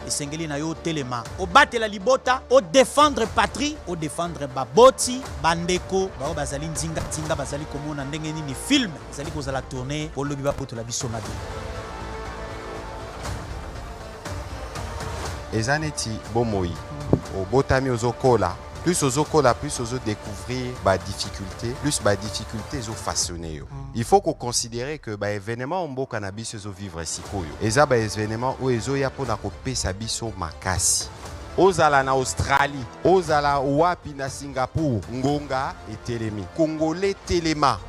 esengeli na yo telema o batela libota o défendre patrie o défendre baboti bandeko bao bazali nzinga tinga bazali komona ndenge nini film bazali kozala tourner po lobi bapotola biso mabe ezaneti bomoi o botami ozokola plus ozokola plus ozo découvrir ba difficulté plus ba difficulté zo façonner yo. Il faut qu'on considère que ba événement mboka na biso zo vivre sikoyo eza ba événement o ezo ya pona ko pesa biso makasi ozala na Australie ozala wapi na Singapour ngonga etelemi congolais telema.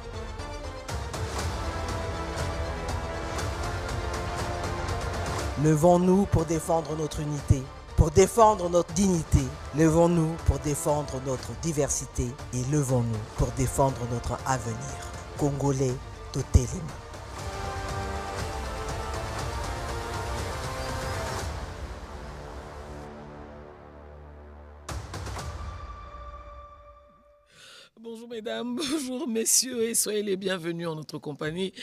Levons-nous pour défendre notre unité, pour défendre notre dignité. Levons-nous pour défendre notre diversité et levons-nous pour défendre notre avenir. Congolais totalement. Bonjour mesdames, bonjour messieurs et soyez les bienvenus en notre compagnie.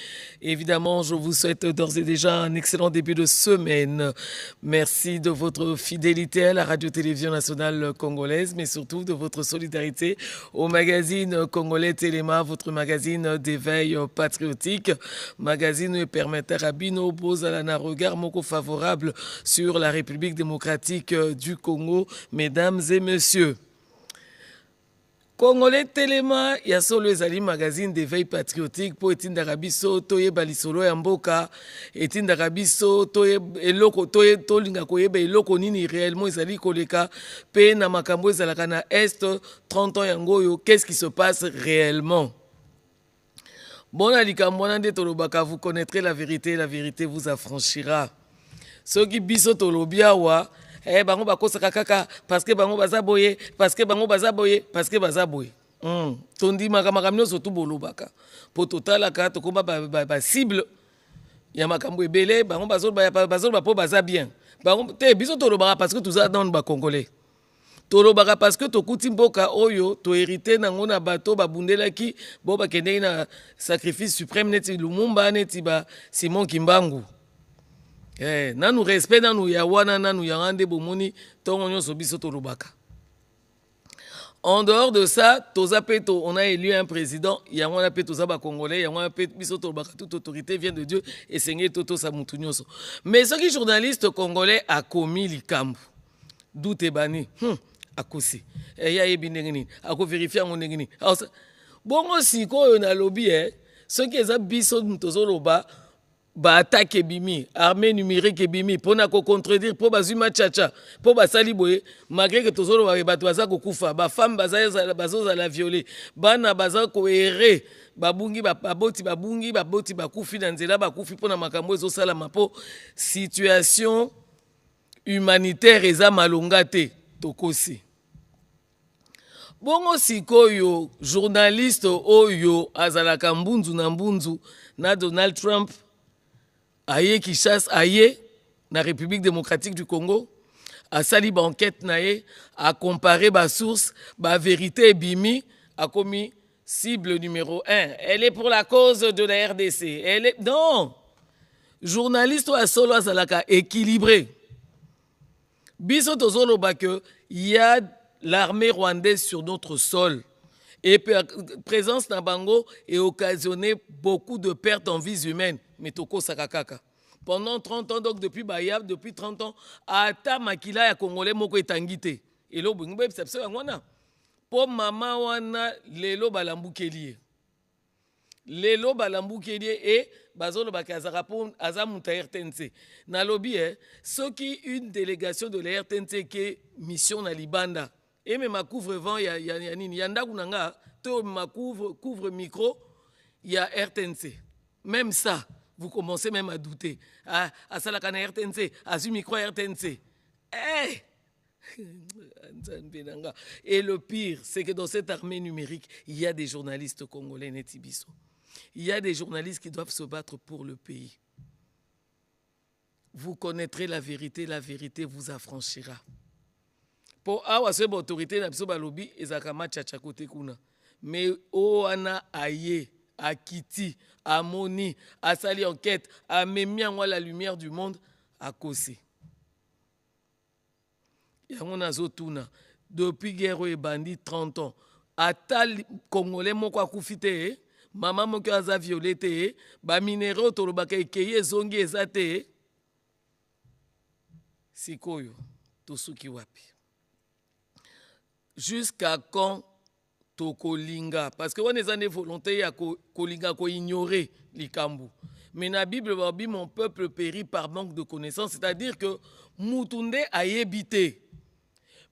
Évidemment, je vous souhaite d'ores et déjà un excellent début de semaine. Merci de votre fidélité à la radio-télévision nationale congolaise, mais surtout de votre solidarité au magazine Congolais Téléma, votre magazine d'éveil patriotique. Magazine permettant à Bino Bozalana regard moko favorable sur la République démocratique du Congo, mesdames et messieurs. Congolais Téléma, ya solo ezali magazine d'éveil patriotique po etindaka biso toyeba lisolo ya mboka, etindaka biso eloko tolinga koyeba eloko nini réellement ezali koleka pe na makambo ezalaka na est 30 ans yango yo, qu'est-ce qui se passe réellement? Bon likambo wana nde tolobaka, vous connaîtrez la vérité vous affranchira. Soki biso tolobi awa bango bakosaka kaka parce que bango bazaboye tondi makambo nyonso tu bolobaka po totalaka tokoma ba cible ya makambo ebele bango bazoloba po baza bien bango te biso tolobaka parce que toza dans ba congolais tolobaka parce que tokuti mboka oyo to hérité nango na bato babundelaki bo bakendeki na sacrifice suprême neti Lumumba neti ba Simon Kimbangu. Nanu respect nanu ya wana nanu ya ngande bomoni tongo nyonso biso tolobaka. En dehors de ça, on a élu un président, yango na pe toza ba congolais, yango na pe biso tolobaka toute autorité vient de Dieu et seigneur toto sa mutu nyonso. Mais ce qui journaliste congolais a commis likambu. Doute bani, akosi. Ya yebi ndengeni, ako vérifier ngo ndengeni. Bongo siko na lobby ce qui est biso tozoloba ba attaque bimi armée numérique bimi pona ko contredire po bazuma chacha po basali boye malgré que tozolo ba bato baza ko kufa ba femme bazoza la violer bana baza ko errer babungi baboti bakufi na nzela bakufi pona makambo ezo sala mapo situation humanitaire eza malonga te tokosi. Bongo sikoyo journaliste oyo azalaka mbunzu na Donald Trump aye Kinshasa aye na République démocratique du Congo a sali ba enquête nae a comparé ba source ba vérité bimi a commis cible numéro 1. Elle est pour la cause de la RDC. Elle est non. Journaliste a solo azalaka équilibré. Biso tozolo ba que il y a l'armée rwandaise sur notre sol. Et présence na bango et occasionné beaucoup de pertes en vies humaines. Mais toko sakakaka. Pendant 30 ans, donc depuis Bayab, depuis 30 ans, ata makila ya Congolais moko etangite. Et lo bungbe sepse wana. Po mama wana lelo balambukelie. Lelo balambukelie et bazolo bakazara po azamuta RTNC. Na lobby ce qui une délégation de la RTNC qui est mission na Libanda. Et même ma couvre-vent ya nini yanda kunanga to ma couvre micro ya RTNC. Même ça, vous commencez même à douter. À Salakana RTNC, à Zumikro RTNC. Et le pire, c'est que dans cette armée numérique, il y a des journalistes congolais netibiso. Il y a des journalistes qui doivent se battre pour le pays. Vous connaîtrez la vérité vous affranchira. Pour avoir cette autorité, na biso balobi ezakama chacha kote kuna. Mais oana aye, akiti, amoni, a sali enquête, a memi en la lumière du monde, à causer. yango nazotuna depuis guerre oyo ebandi 30 ans ata congolais moko akufi te mama moko aza violé te baminere oyo tolobaka ekei ezongi eza te sikoyo tosuki wapi jusqu'à quand tokolinga parce que wana eza nde volonté ya kolinga koignore likambo mais na bible babi mon peuple périt par manque de connaissance c'est-à-dire que mutu nde ayebi te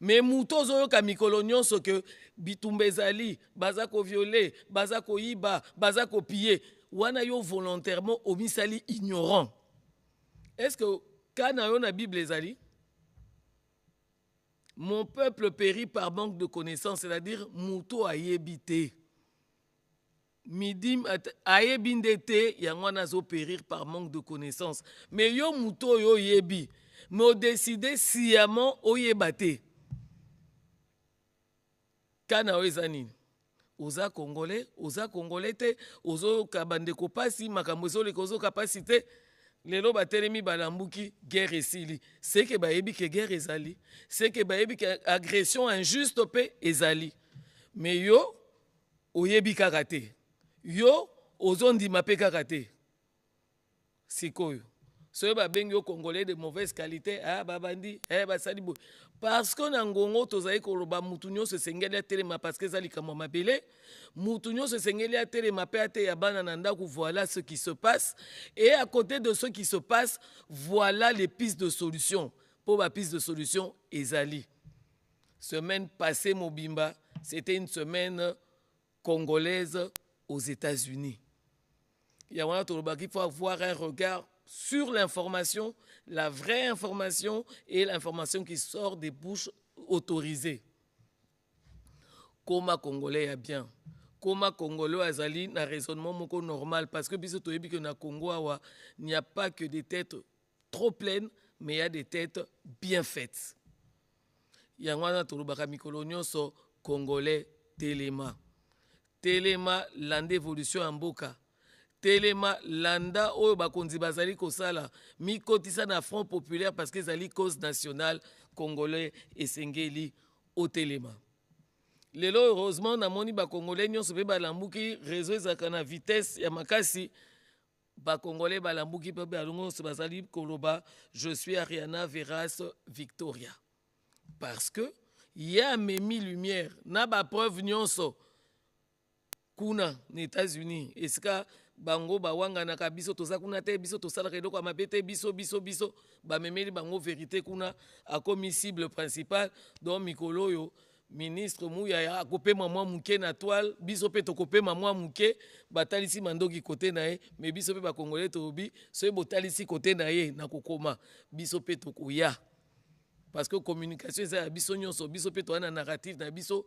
mais mutu ozoyoka mikolo nyonso ke bitumba ezali baza koviole baza koyiba baza kopie wana yo volontairement omisali ignorant est-ce que kana yo na bible ezali mon peuple périt par manque de connaissance, c'est-à-dire muto ayebite. Midim ayebindete yangwana zo périr par manque de connaissance. Mais yo muto yo yebi, mais on décide sciemment oyebate. Kana oezanini. Oza Congolais te, ozo kabande kopasi makambo zo le kozo capacité. Lelo batelemi balambuki guerre esili c'est que bayebi ke guerre ezali c'est que bayebi ke agression injuste pe ezali mais yo oyebi kaka te yo ozondima pe kaka te sikoyo soyo babengi yo congolais de mauvaise qualité babandi basali boye parce que na ngongo tozali koloba mutu nyonso esengeli atelema parce que ezali likambo mabele mutu nyonso esengeli atelema pe ateya bana na ndako voilà ce qui se passe et à côté de ce qui se passe voilà les pistes de solution pour ba piste de solution ezali semaine passée mobimba c'était une semaine congolaise aux États-Unis il y a wana toloba qu'il faut avoir un regard sur l'information, la vraie information et l'information qui sort des bouches autorisées. Comment Congolais est bien. Comment Congolais azali na raisonnement moko normal parce que biso toyebi que na Congo awa il n'y a pas que des têtes trop pleines mais il y a des têtes bien faites. Yangwana tolobaka mikolo nyonso Congolais telema. Telema lande évolution en mboka. Telema landa oyo bakonzi bazali kosala mikotisa na Front Populaire parce que ezali cause nationale congolais esengeli au telema. Lelo heureusement namoni ba congolais nyonso pe balambuki réseau ezaka na vitesse ya makasi ba congolais balambuki pe balongo so bazali koloba je suis Ariana Veras Victoria parce que y a memi lumière na ba preuve nyonso kuna na États-Unis eska bango bawanga na kabiso toza kuna te biso tosala keloko mabete biso bamemeli bango vérité kuna akomi cible principale donc mikolo yo ministre Mouya akopema mwa muke na toile biso pe tokopema mwa muke batalisi mandoki côté na ye mais biso pe ba congolais tobi so botalisi côté na ye na kokoma biso pe tokoya parce que communication eza biso nyonso biso pe to na narrative na biso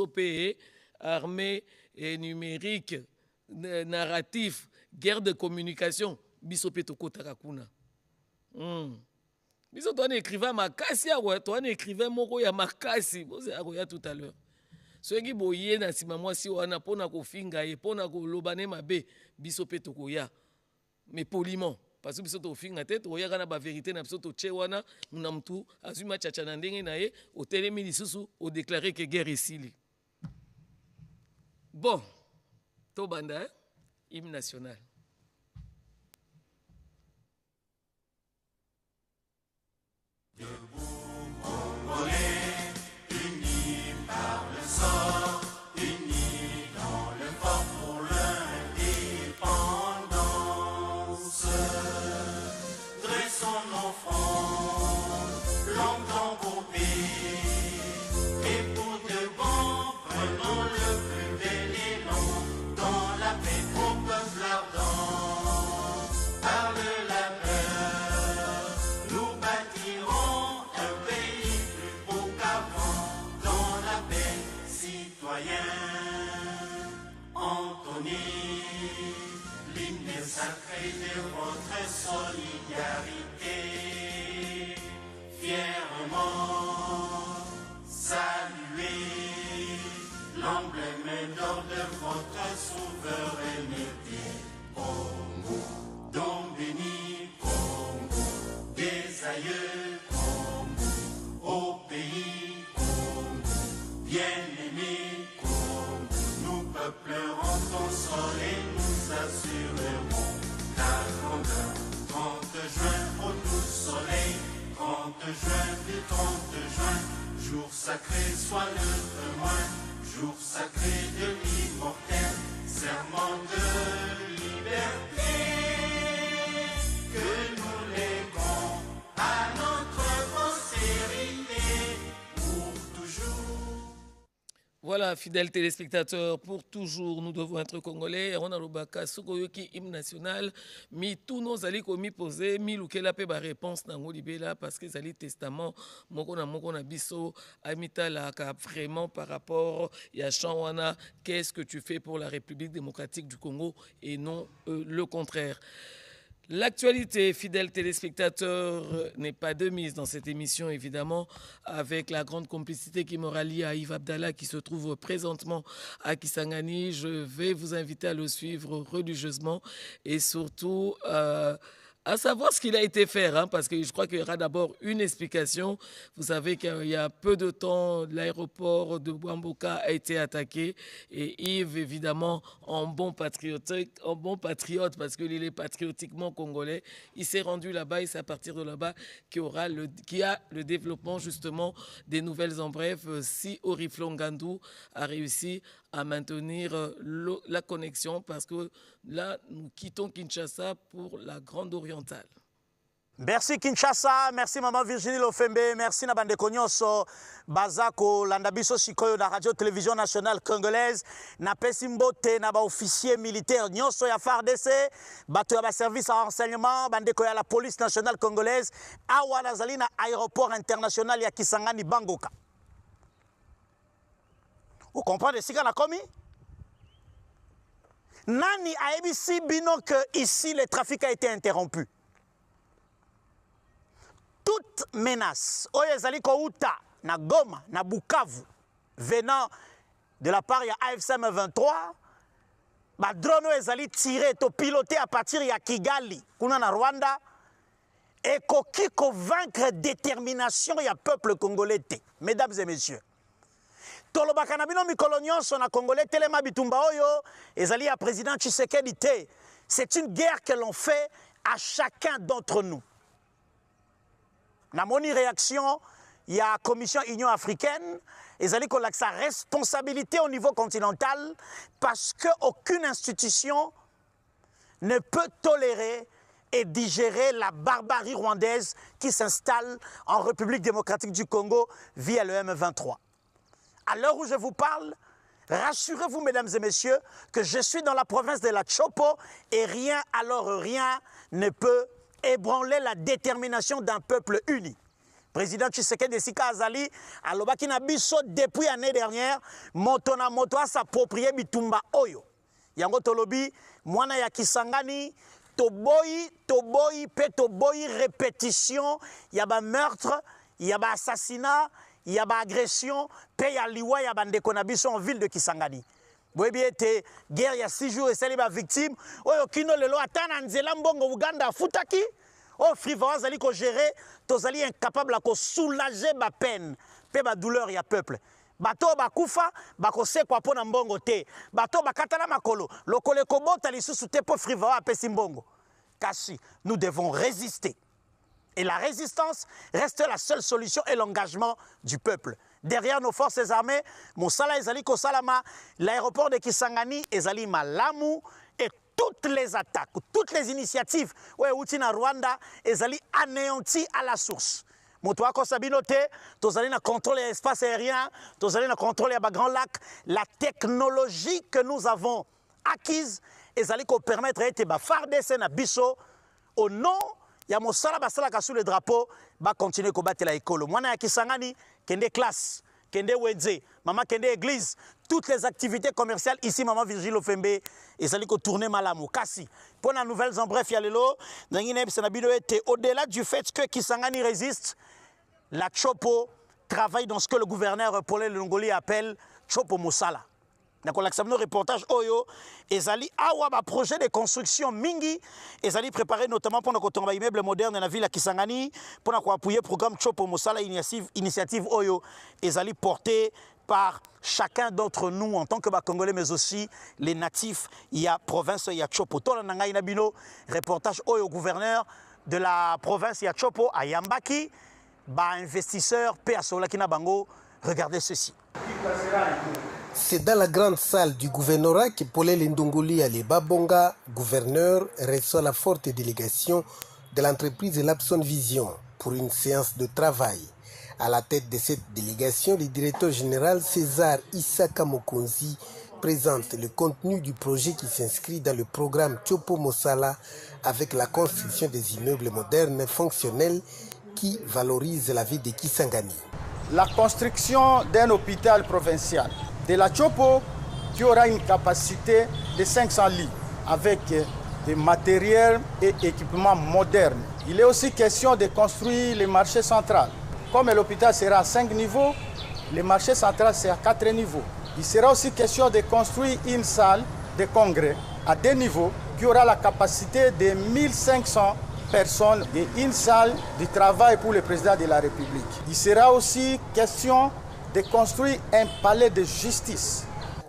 pe armée et numérique narratif, guerre de communication, biso pe tokotaka kuna. Biso toi un écrivain makasi ya toi un écrivain moko ya makasi, boze akoya tout à l'heure. Ceux qui boye na sima mwasi wana pona ko finga ye pona ko lobane mabe biso pe tokoya. Mais poliment parce que biso to finga tête oya kana ba vérité na biso to che wana na mtu azuma chacha na ndenge na ye o telemi lisusu o déclarer que guerre esili. Bon Tobanda, hymne national. Debout, Congolais, unis par le sort, unis dans le fort pour l'indépendance. Dressons nos fronts, longtemps coupés, et pour de bon, prenons le plus bel élan. Dans la paix au peuple ardent, par le labeur, nous bâtirons un pays plus beau qu'avant. Dans la paix, citoyens, entonnez l'hymne sacré de votre solidarité. Fièrement saluez l'emblème d'or de votre souveraineté. Congo, don béni, Congo, des aïeux, Congo, au pays juin, du 30 juin, jour sacré soit le témoin, jour sacré de l'immortel, serment de liberté, que nous léguons à notre postérité pour toujours. Voilà, fidèles téléspectateurs, pour toujours, nous devons être congolais. On a le baka, Sokoyoki, hymne national. Mi tous nos alliés commis posés, mi loukela pe ba réponse dans Libela parce que les testament, mokona biso, amita la vraiment par rapport à Chanwana, qu'est-ce que tu fais pour la République démocratique du Congo et non le contraire. L'actualité, fidèles téléspectateurs, n'est pas de mise dans cette émission, évidemment, avec la grande complicité qui me rallie à Yves Abdallah, qui se trouve présentement à Kisangani. Je vais vous inviter à le suivre religieusement et surtout à savoir ce qu'il a été faire, hein, parce que je crois qu'il y aura d'abord une explication. Vous savez qu'il y a peu de temps, l'aéroport de Bouamboka a été attaqué et Yves, évidemment, en bon patriote, parce qu'il est patriotiquement congolais, il s'est rendu là-bas et c'est à partir de là-bas qu'il y a le développement justement des nouvelles en bref. Si Oriflon Gandou a réussi à maintenir la connexion, parce que là, nous quittons Kinshasa pour la Grande Orientale. Merci Kinshasa, merci Maman Virginie Lofembe, merci Nabandeko Nyonso, Bazako, Landabiso Sikoyo, la radio-télévision nationale congolaise, na Pesimbote, na ba officier militaire Nyonso ya FARDC, bato ya ba service à renseignement, bandeko ya la police nationale congolaise, awa nazali na aéroport international ya Kisangani Bangoka. Vous comprenez ce qu'on a commis? Nani a ABC bino que ici le trafic a été interrompu. Toute menace, oyezali kouta na Goma, na Bukavu, venant de la part ya AFSM 23, ba drone oyezali tiré to piloté à partir ya Kigali, kuna na Rwanda, et koki ko vaincre détermination ya peuple congolais te. Mesdames et messieurs, tolobaka na bino mikolo nyonso na congolais telema bitumba oyo ezali ya président Tshisekedi te. C'est une guerre que l'on fait à chacun d'entre nous. Na moni réaction, il y a la Commission Union africaine, ezali ko sa responsabilité au niveau continental parce qu'aucune institution ne peut tolérer et digérer la barbarie rwandaise qui s'installe en République démocratique du Congo via le M23. À l'heure où je vous parle, rassurez-vous, mesdames et messieurs, que je suis dans la province de la Chopo et rien, alors rien, ne peut ébranler la détermination d'un peuple uni. Président Tshisekedi Sika Azali, alobaki na biso depuis l'année dernière, moto na moto a s'approprier bitumba oyo. Yango tolobi, mwana ya Kisangani, toboyi, pe toboyi répétition, yaba meurtre, yaba assassinat, il y a une agression, il y a liwa, il y a des konabis en ville de Kisangani. Vous voyez, guerre il y a 6 jours et c'est les victimes. Oh, kino lelo atana nzela mbongo Uganda futaki. Oh, frivois zali ko gérer, to zali incapable ko soulager ba peine, pe ba douleur ya peuple. Bato ba kufa, ba ko se kwa pona mbongo te. Bato ba katala makolo, lokole ko bota lisusu te po frivois apesi mbongo. Kasi, nous devons résister. Et la résistance reste la seule solution et l'engagement du peuple. Derrière nos forces armées, Moussala Ezali Kosalama, l'aéroport de Kisangani, Ezali Malamu, et toutes les attaques, toutes les initiatives, Outina Rwanda, Ezali anéanties à la source. Motoa Kosabinote, Tozali na contrôle de l'espace aérien, Tozali na contrôle de Grand Lac, la technologie que nous avons acquise, Ezali ko permettre de FARDC na biso au nom ya mosala basalaka sous le drapeau ba continuer ko batela ekolo mwana ya Kisangani kende classe kende wedze mama kende église toutes les activités commerciales ici maman Virginie Lofembe ezali ko tourner malamu kasi pour la nouvelles en bref ya lelo ngine bisana bino ete au-delà du fait que Kisangani résiste, la Chopo travaille dans ce que le gouverneur Paul Longoli appelle Chopo Mosala. Nous avons un reportage Oyo, Ezali Awa, projet de construction Mingi, Ezali préparé notamment pour notre immeuble moderne dans la ville de Kisangani, pour appuyer le programme Chopo Mosala, initiative Oyo, Ezali porté par chacun d'entre nous en tant que Congolais, mais aussi les natifs, il y a province, il y a Chopo. Reportage Oyo, gouverneur de la province, il y a Chopo, à Yambaki, investisseurs pe asolaki na bango. Regardez ceci. C'est dans la grande salle du gouvernorat que Paulel Ndongoli Aleba Bonga, gouverneur, reçoit la forte délégation de l'entreprise Lapson Vision pour une séance de travail. À la tête de cette délégation, le directeur général César Isaka Mokonzi présente le contenu du projet qui s'inscrit dans le programme Tchopo Mosala avec la construction des immeubles modernes fonctionnels qui valorisent la vie de Kisangani. La construction d'un hôpital provincial de la Tchopo qui aura une capacité de 500 lits avec des matériels et équipements modernes. Il est aussi question de construire le marché central. Comme l'hôpital sera à 5 niveaux, le marché central c'est à 4 niveaux. Il sera aussi question de construire une salle de congrès à 2 niveaux qui aura la capacité de 1500 personnes et une salle de travail pour le président de la République. Il sera aussi question de construire un palais de justice.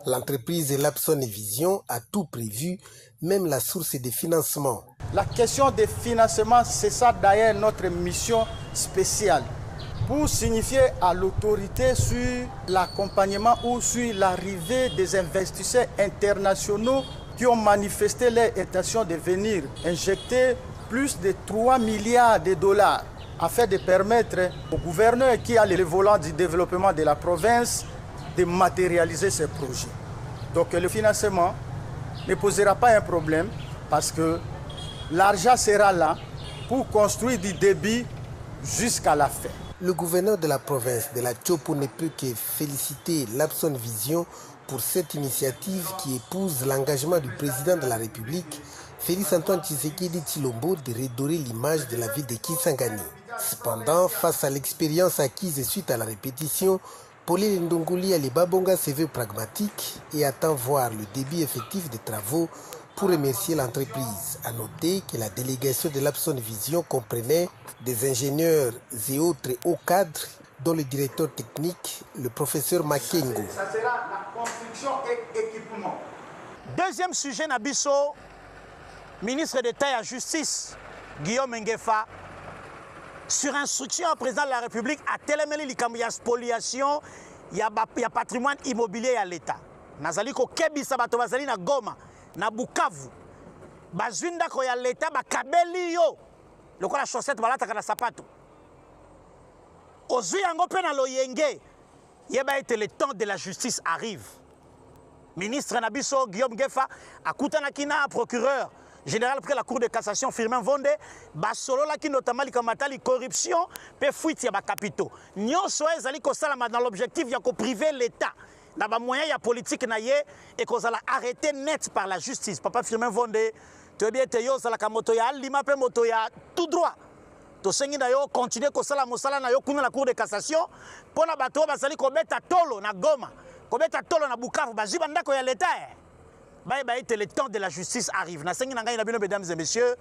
L'entreprise Lapson Vision a tout prévu, même la source de financement. La question des financements, c'est ça d'ailleurs notre mission spéciale. Pour signifier à l'autorité sur l'accompagnement ou sur l'arrivée des investisseurs internationaux qui ont manifesté leur intention de venir injecter plus de 3 milliards de dollars afin de permettre au gouverneur qui a le volant du développement de la province de matérialiser ces projets. Donc le financement ne posera pas un problème parce que l'argent sera là pour construire du débit jusqu'à la fin. Le gouverneur de la province de la Tchopo ne peut que féliciter Lapson Vision pour cette initiative qui épouse l'engagement du président de la République, Félix Antoine Tshisekedi Tshilombo, de redorer l'image de la ville de Kisangani. Cependant, face à l'expérience acquise suite à la répétition, Paulel Ndongoli Aleba Bonga se veut pragmatique et attend voir le début effectif des travaux pour remercier l'entreprise. À noter que la délégation de Lapson Vision comprenait des ingénieurs et autres hauts cadres, dont le directeur technique, le professeur Makengo. Ça sera la construction et équipement. Deuxième sujet, Nabiso, ministre d'État et la Justice, Guillaume Ngefa, sur instruction au président de la République, a télémeli likambo spoliation, il y a patrimoine immobilier à l'État. Nazali ko kebisa bato bazali na Goma, na Bukavu, bazwinda ko ya l'État bakabeli yo, lokola chaussette balata kana sapato. Ozui yango pe na loyenge, yeba ete le temps de la justice arrive. Ministre Nabiso Guillaume Ngefa akutana kina procureur général près la cour de cassation Firmin Vonde basolo la ki notamment likamatali corruption pe fuite ya ba capitaux. Nyonso ezali ko salama dans l'objectif ya ko priver l'État. Na ba moyen ya politique na ye et ko zala arrêter net par la justice. Papa Firmin Vonde to bien te yo zala ka moto ya lima pe moto ya tout droit. To sengi na yo continuer ko sala mosala na yo kuna la cour de cassation pona bato bazali ko beta tolo na Goma. Ko beta tolo na Bukavu baziba ndako ya l'État. Le temps de la justice arrive. Mesdames et messieurs,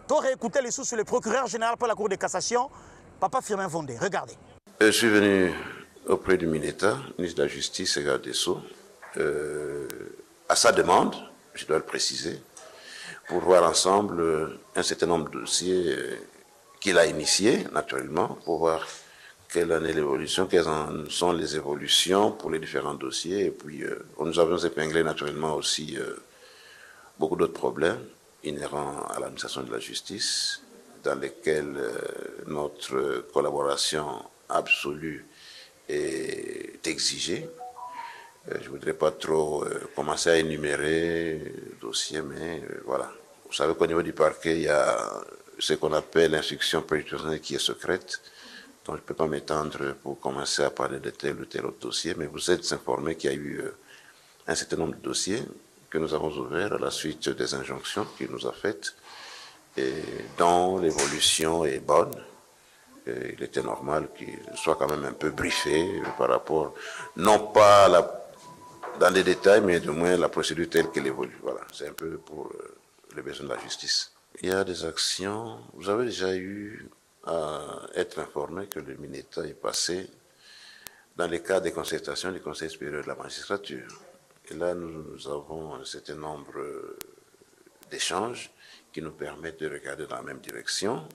tu aurais écouté les sous sur le procureur général pour la Cour de cassation, Papa Firmin Vonde. Regardez. Je suis venu auprès du ministre de la Justice et garde des Sceaux, à sa demande, je dois le préciser, pour voir ensemble un certain nombre de dossiers qu'il a initiés, naturellement, pour voir quelle en est l'évolution, quelles en sont les évolutions pour les différents dossiers. Et puis, nous avons épinglé naturellement aussi beaucoup d'autres problèmes inhérents à l'administration de la justice, dans lesquels notre collaboration absolue est exigée. Je ne voudrais pas trop commencer à énumérer les dossiers, mais voilà. Vous savez qu'au niveau du parquet, il y a ce qu'on appelle l'instruction préjudicielle qui est secrète. Donc je ne peux pas m'étendre pour commencer à parler de tel ou tel autre dossier, mais vous êtes informés qu'il y a eu un certain nombre de dossiers que nous avons ouverts à la suite des injonctions qu'il nous a faites, et dont l'évolution est bonne. Et il était normal qu'il soit quand même un peu briefé par rapport, non pas dans les détails, mais du moins la procédure telle qu'elle évolue. Voilà, c'est un peu pour les besoins de la justice. Il y a des actions, vous avez déjà eu à être informé que le ministère est passé dans le cadre des concertations du Conseil supérieur de la magistrature. Et là, nous avons un certain nombre d'échanges qui nous permettent de regarder dans la même direction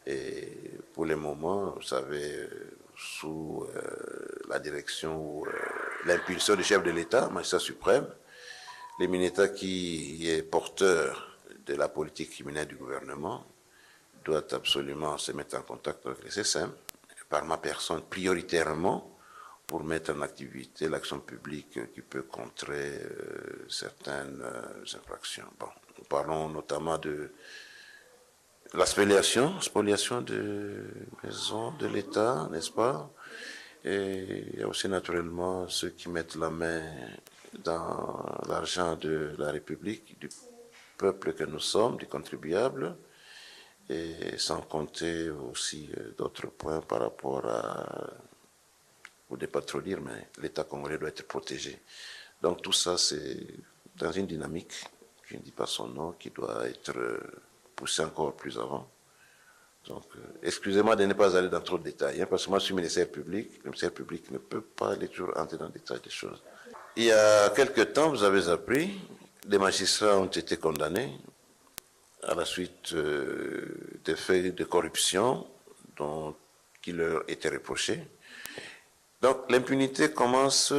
Et pour le moment, vous savez, sous la direction ou l'impulsion du chef de l'État, magistrat suprême, l'émérita qui est porteur de la politique criminelle du gouvernement doit absolument se mettre en contact avec les SSM, par ma personne prioritairement, pour mettre en activité l'action publique qui peut contrer certaines infractions. Bon, nous parlons notamment de la spoliation de maisons de l'État, n'est-ce pas? Et il y a aussi naturellement ceux qui mettent la main dans l'argent de la République, du peuple que nous sommes, du contribuable, et sans compter aussi d'autres points par rapport à, vous ne pas trop dire, mais l'État congolais doit être protégé. Donc tout ça, c'est dans une dynamique, je ne dis pas son nom, qui doit être poussée encore plus avant. Donc, excusez-moi de ne pas aller dans trop de détails, hein, parce que moi je suis ministère public. Le ministère public ne peut pas aller toujours entrer dans le détail des choses. Il y a quelque temps, vous avez appris, des magistrats ont été condamnés à la suite des faits de corruption qui leur étaient reprochés. Donc l'impunité commence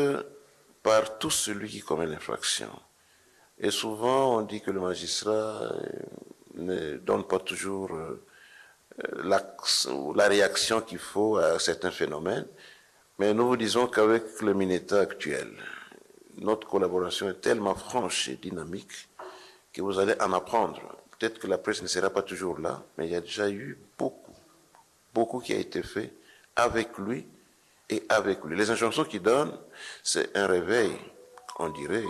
par tout celui qui commet l'infraction. Et souvent on dit que le magistrat ne donne pas toujours la réaction qu'il faut à certains phénomènes. Mais nous vous disons qu'avec le MINETA actuel, notre collaboration est tellement franche et dynamique que vous allez en apprendre. Peut-être que la presse ne sera pas toujours là, mais il y a déjà eu beaucoup qui a été fait avec lui et avec lui. Les injonctions qu'il donne, c'est un réveil, on dirait,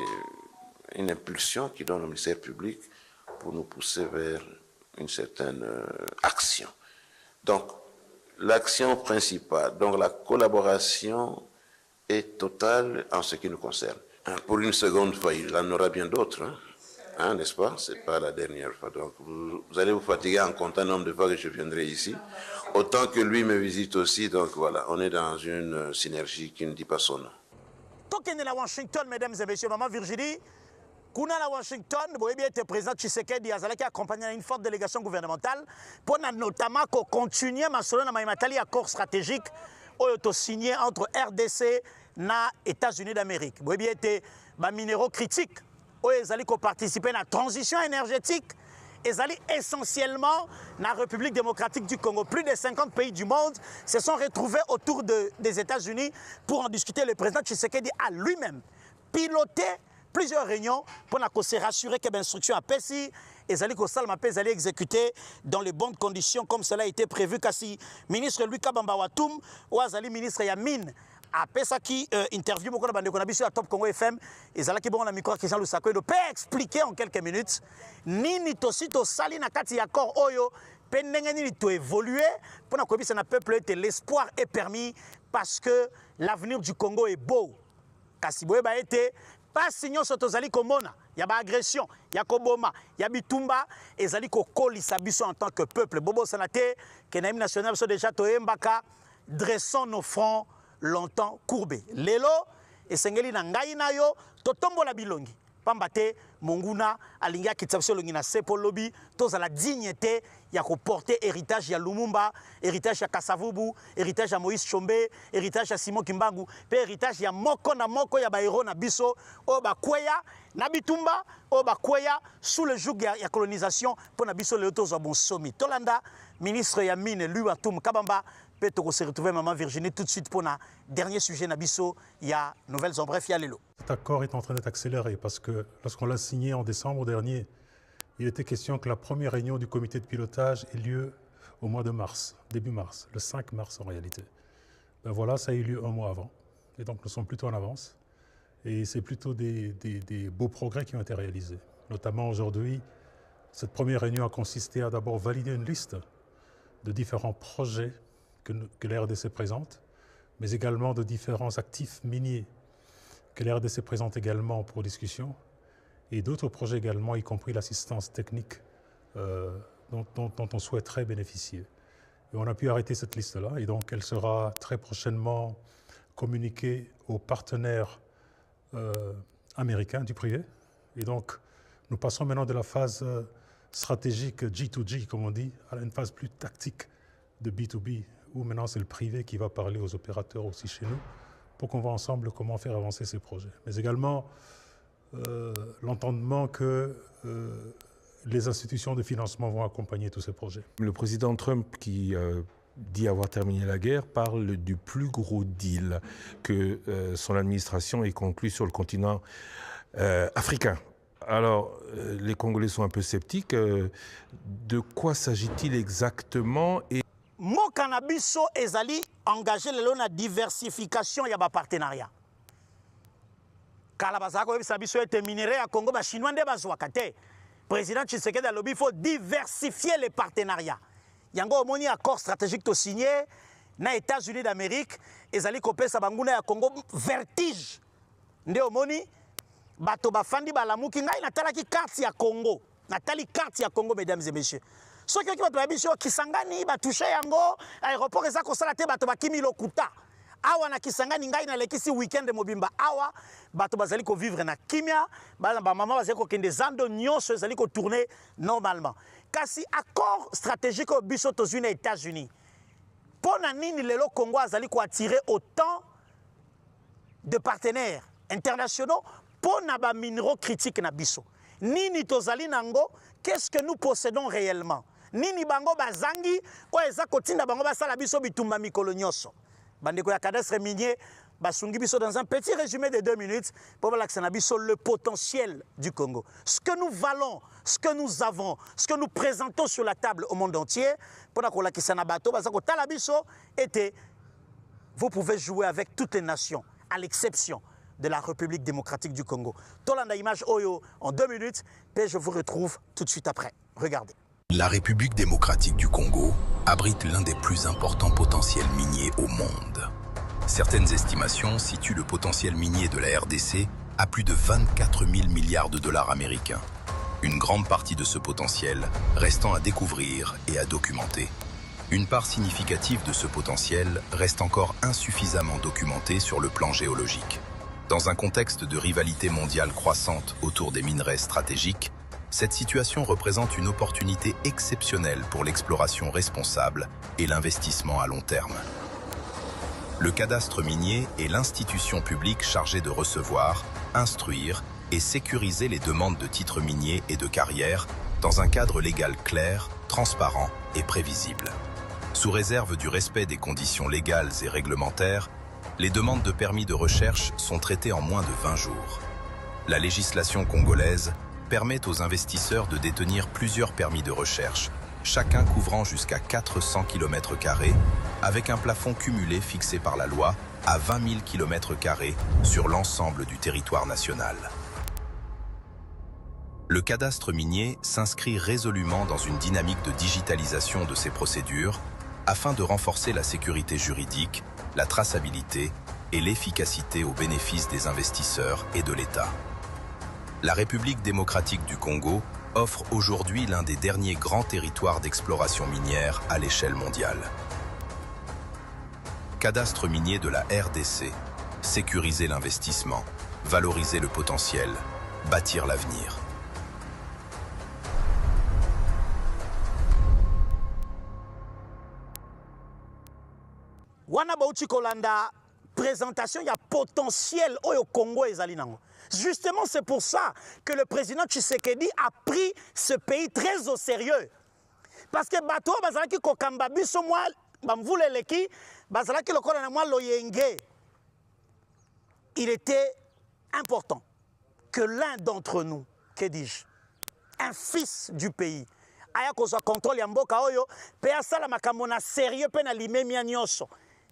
une impulsion qu'il donne au ministère public pour nous pousser vers une certaine action. Donc, l'action principale, donc la collaboration est totale en ce qui nous concerne. Pour une seconde fois, il en aura bien d'autres, hein, n'est-ce pas? Ce n'est pas la dernière fois. Donc, vous allez vous fatiguer en comptant le nombre de fois que je viendrai ici. Autant que lui me visite aussi. Donc voilà, on est dans une synergie qui ne dit pas son nom. Tokende à Washington, mesdames et messieurs, maman Virginie, Kuna à Washington, vous voyez bien, le président Tshisekedi Azalaki accompagné d'une forte délégation gouvernementale pour notamment continuer à faire accord stratégique signé entre RDC et États-Unis d'Amérique. Vous voyez bien, les minéraux critiques qui participer à la transition énergétique. Ils allaient essentiellement dans la République démocratique du Congo. Plus de 50 pays du monde se sont retrouvés autour des États-Unis pour en discuter. Le président Tshisekedi a lui-même piloté plusieurs réunions pour se rassurer que l'instruction a passé. Ils allaient exécuter dans les bonnes conditions comme cela a été prévu. Kasi ministre Louis Kabamba Watum ou Azali ministre Yamine après ça qui interview beaucoup de bande de à Top Congo FM et ça là qui bon la micro Christian Lusako il peut expliquer en quelques minutes nini tosito sali na kati ya accord oyo pe ndenge nini to évoluer pour na kobisa na peuple que l'espoir est permis parce que l'avenir du Congo est beau kasi boye ba été pas signon sotozali komona ya ba agression ya koboma ya bitumba ezali ko kolisa biso en tant que peuple bobo sanate que na hymne national so déjà toyembaka dressons nos fronts longtemps courbé. Lelo, esengeli na ngai na yo, totombola bilongi. Pambate, monguna, alinga kitapso longi na sepo lobby, toza la dignité, ya ko porter héritage ya Lumumba, héritage ya Kasavubu, héritage ya Moïse Chombe, héritage ya Simon Kimbangu, pe héritage ya moko na moko ya bairo na biso, o ba kweya, na bitumba, o ba kweya, sous le joug ya colonisation, pour na biso le toza bon somi. Tolanda, ministre ya mine, lui Atum Kabamba, peut-être se retrouver maman Virginie tout de suite pour un dernier sujet Nabiso, il y a nouvelles en bref, il y a l'élo. Cet accord est en train d'être accéléré parce que lorsqu'on l'a signé en décembre dernier, il était question que la première réunion du comité de pilotage ait lieu au mois de mars, début mars, le 5 mars en réalité. Ben voilà, ça a eu lieu un mois avant et donc nous sommes plutôt en avance et c'est plutôt des beaux progrès qui ont été réalisés. Notamment aujourd'hui, cette première réunion a consisté à d'abord valider une liste de différents projets que la RDC présente, mais également de différents actifs miniers que la RDC présente également pour discussion, et d'autres projets également, y compris l'assistance technique dont on souhaiterait bénéficier. Et on a pu arrêter cette liste-là, et donc elle sera très prochainement communiquée aux partenaires américains du privé. Et donc nous passons maintenant de la phase stratégique G2G, comme on dit, à une phase plus tactique de B2B, où maintenant c'est le privé qui va parler aux opérateurs aussi chez nous, pour qu'on voit ensemble comment faire avancer ces projets. Mais également l'entendement que les institutions de financement vont accompagner tous ces projets. Le président Trump, qui dit avoir terminé la guerre, parle du plus gros deal que son administration ait conclu sur le continent africain. Alors, les Congolais sont un peu sceptiques. De quoi s'agit-il exactement et... Mo Cannabiso ezali engagé lelo na diversification ya ba partenariat. Kala bazako yebisa biso ete minerai ya Congo ba chinois nde bazwaka te. Président Tshisekedi alobi faut diversifier les partenariats. Yango omoni accord stratégique to signé na États-Unis d'Amérique ezali kopesa banguna ya Congo vertige. Nde omoni bato bafandi balamuki ngai natalaki carte ya Congo. Natali carte ya Congo mesdames et messieurs. Ce qui est biso Kisangani ba touché yango aéroport eza ko sala te bato bakimi lokuta. Awa na Kisangani ngai na lekisi weekend mobimba awa bato bazali ko vivre na kimia ba maman bazali ko kende zando nyonso ezali ko tourner normalement. Kasi accord stratégique au biso aux États-Unis. Pona nini lelo Congo azali ko attirer autant de partenaires internationaux pona ba minéraux critiques na biso. Nini tozali nango, qu'est-ce que nous possédons réellement? Nini bango bazangi o eza kotinda bango basala biso bitumba mikolo nyonso. Bandeko ya cadastre minier basungi biso dans un petit résumé de 2 minutes pour l'accent biso le potentiel du Congo. Ce que nous valons, ce que nous avons, ce que nous présentons sur la table au monde entier pour la kolakisana bato basako talabiso était vous pouvez jouer avec toutes les nations à l'exception de la République démocratique du Congo. Tolanda image Oyo en 2 minutes, et je vous retrouve tout de suite après. Regardez. La République démocratique du Congo abrite l'un des plus importants potentiels miniers au monde. Certaines estimations situent le potentiel minier de la RDC à plus de 24 000 milliards de dollars américains. Une grande partie de ce potentiel restant à découvrir et à documenter. Une part significative de ce potentiel reste encore insuffisamment documentée sur le plan géologique. Dans un contexte de rivalité mondiale croissante autour des minerais stratégiques, cette situation représente une opportunité exceptionnelle pour l'exploration responsable et l'investissement à long terme. Le cadastre minier est l'institution publique chargée de recevoir, instruire et sécuriser les demandes de titres miniers et de carrières dans un cadre légal clair, transparent et prévisible. Sous réserve du respect des conditions légales et réglementaires, les demandes de permis de recherche sont traitées en moins de 20 jours. La législation congolaise permet aux investisseurs de détenir plusieurs permis de recherche, chacun couvrant jusqu'à 400 km² avec un plafond cumulé fixé par la loi à 20 000 km² sur l'ensemble du territoire national. Le cadastre minier s'inscrit résolument dans une dynamique de digitalisation de ces procédures afin de renforcer la sécurité juridique, la traçabilité et l'efficacité au bénéfice des investisseurs et de l'État. La République démocratique du Congo offre aujourd'hui l'un des derniers grands territoires d'exploration minière à l'échelle mondiale. Cadastre minier de la RDC, sécuriser l'investissement, valoriser le potentiel, bâtir l'avenir. Wana bauchi kolanda présentation, il y a potentiel au Congo et Zalinango. Justement, c'est pour ça que le président Tshisekedi a pris ce pays très au sérieux. Parce que bato bazalaki kokamba biso moi bamvule leki bazalaki lokola na moi loyenge. Il était important que l'un d'entre nous, que dis-je, un fils du pays, aya kozwa contrôle ya mboka oyo pe asala makambo na sérieux pe na limemia nyonso.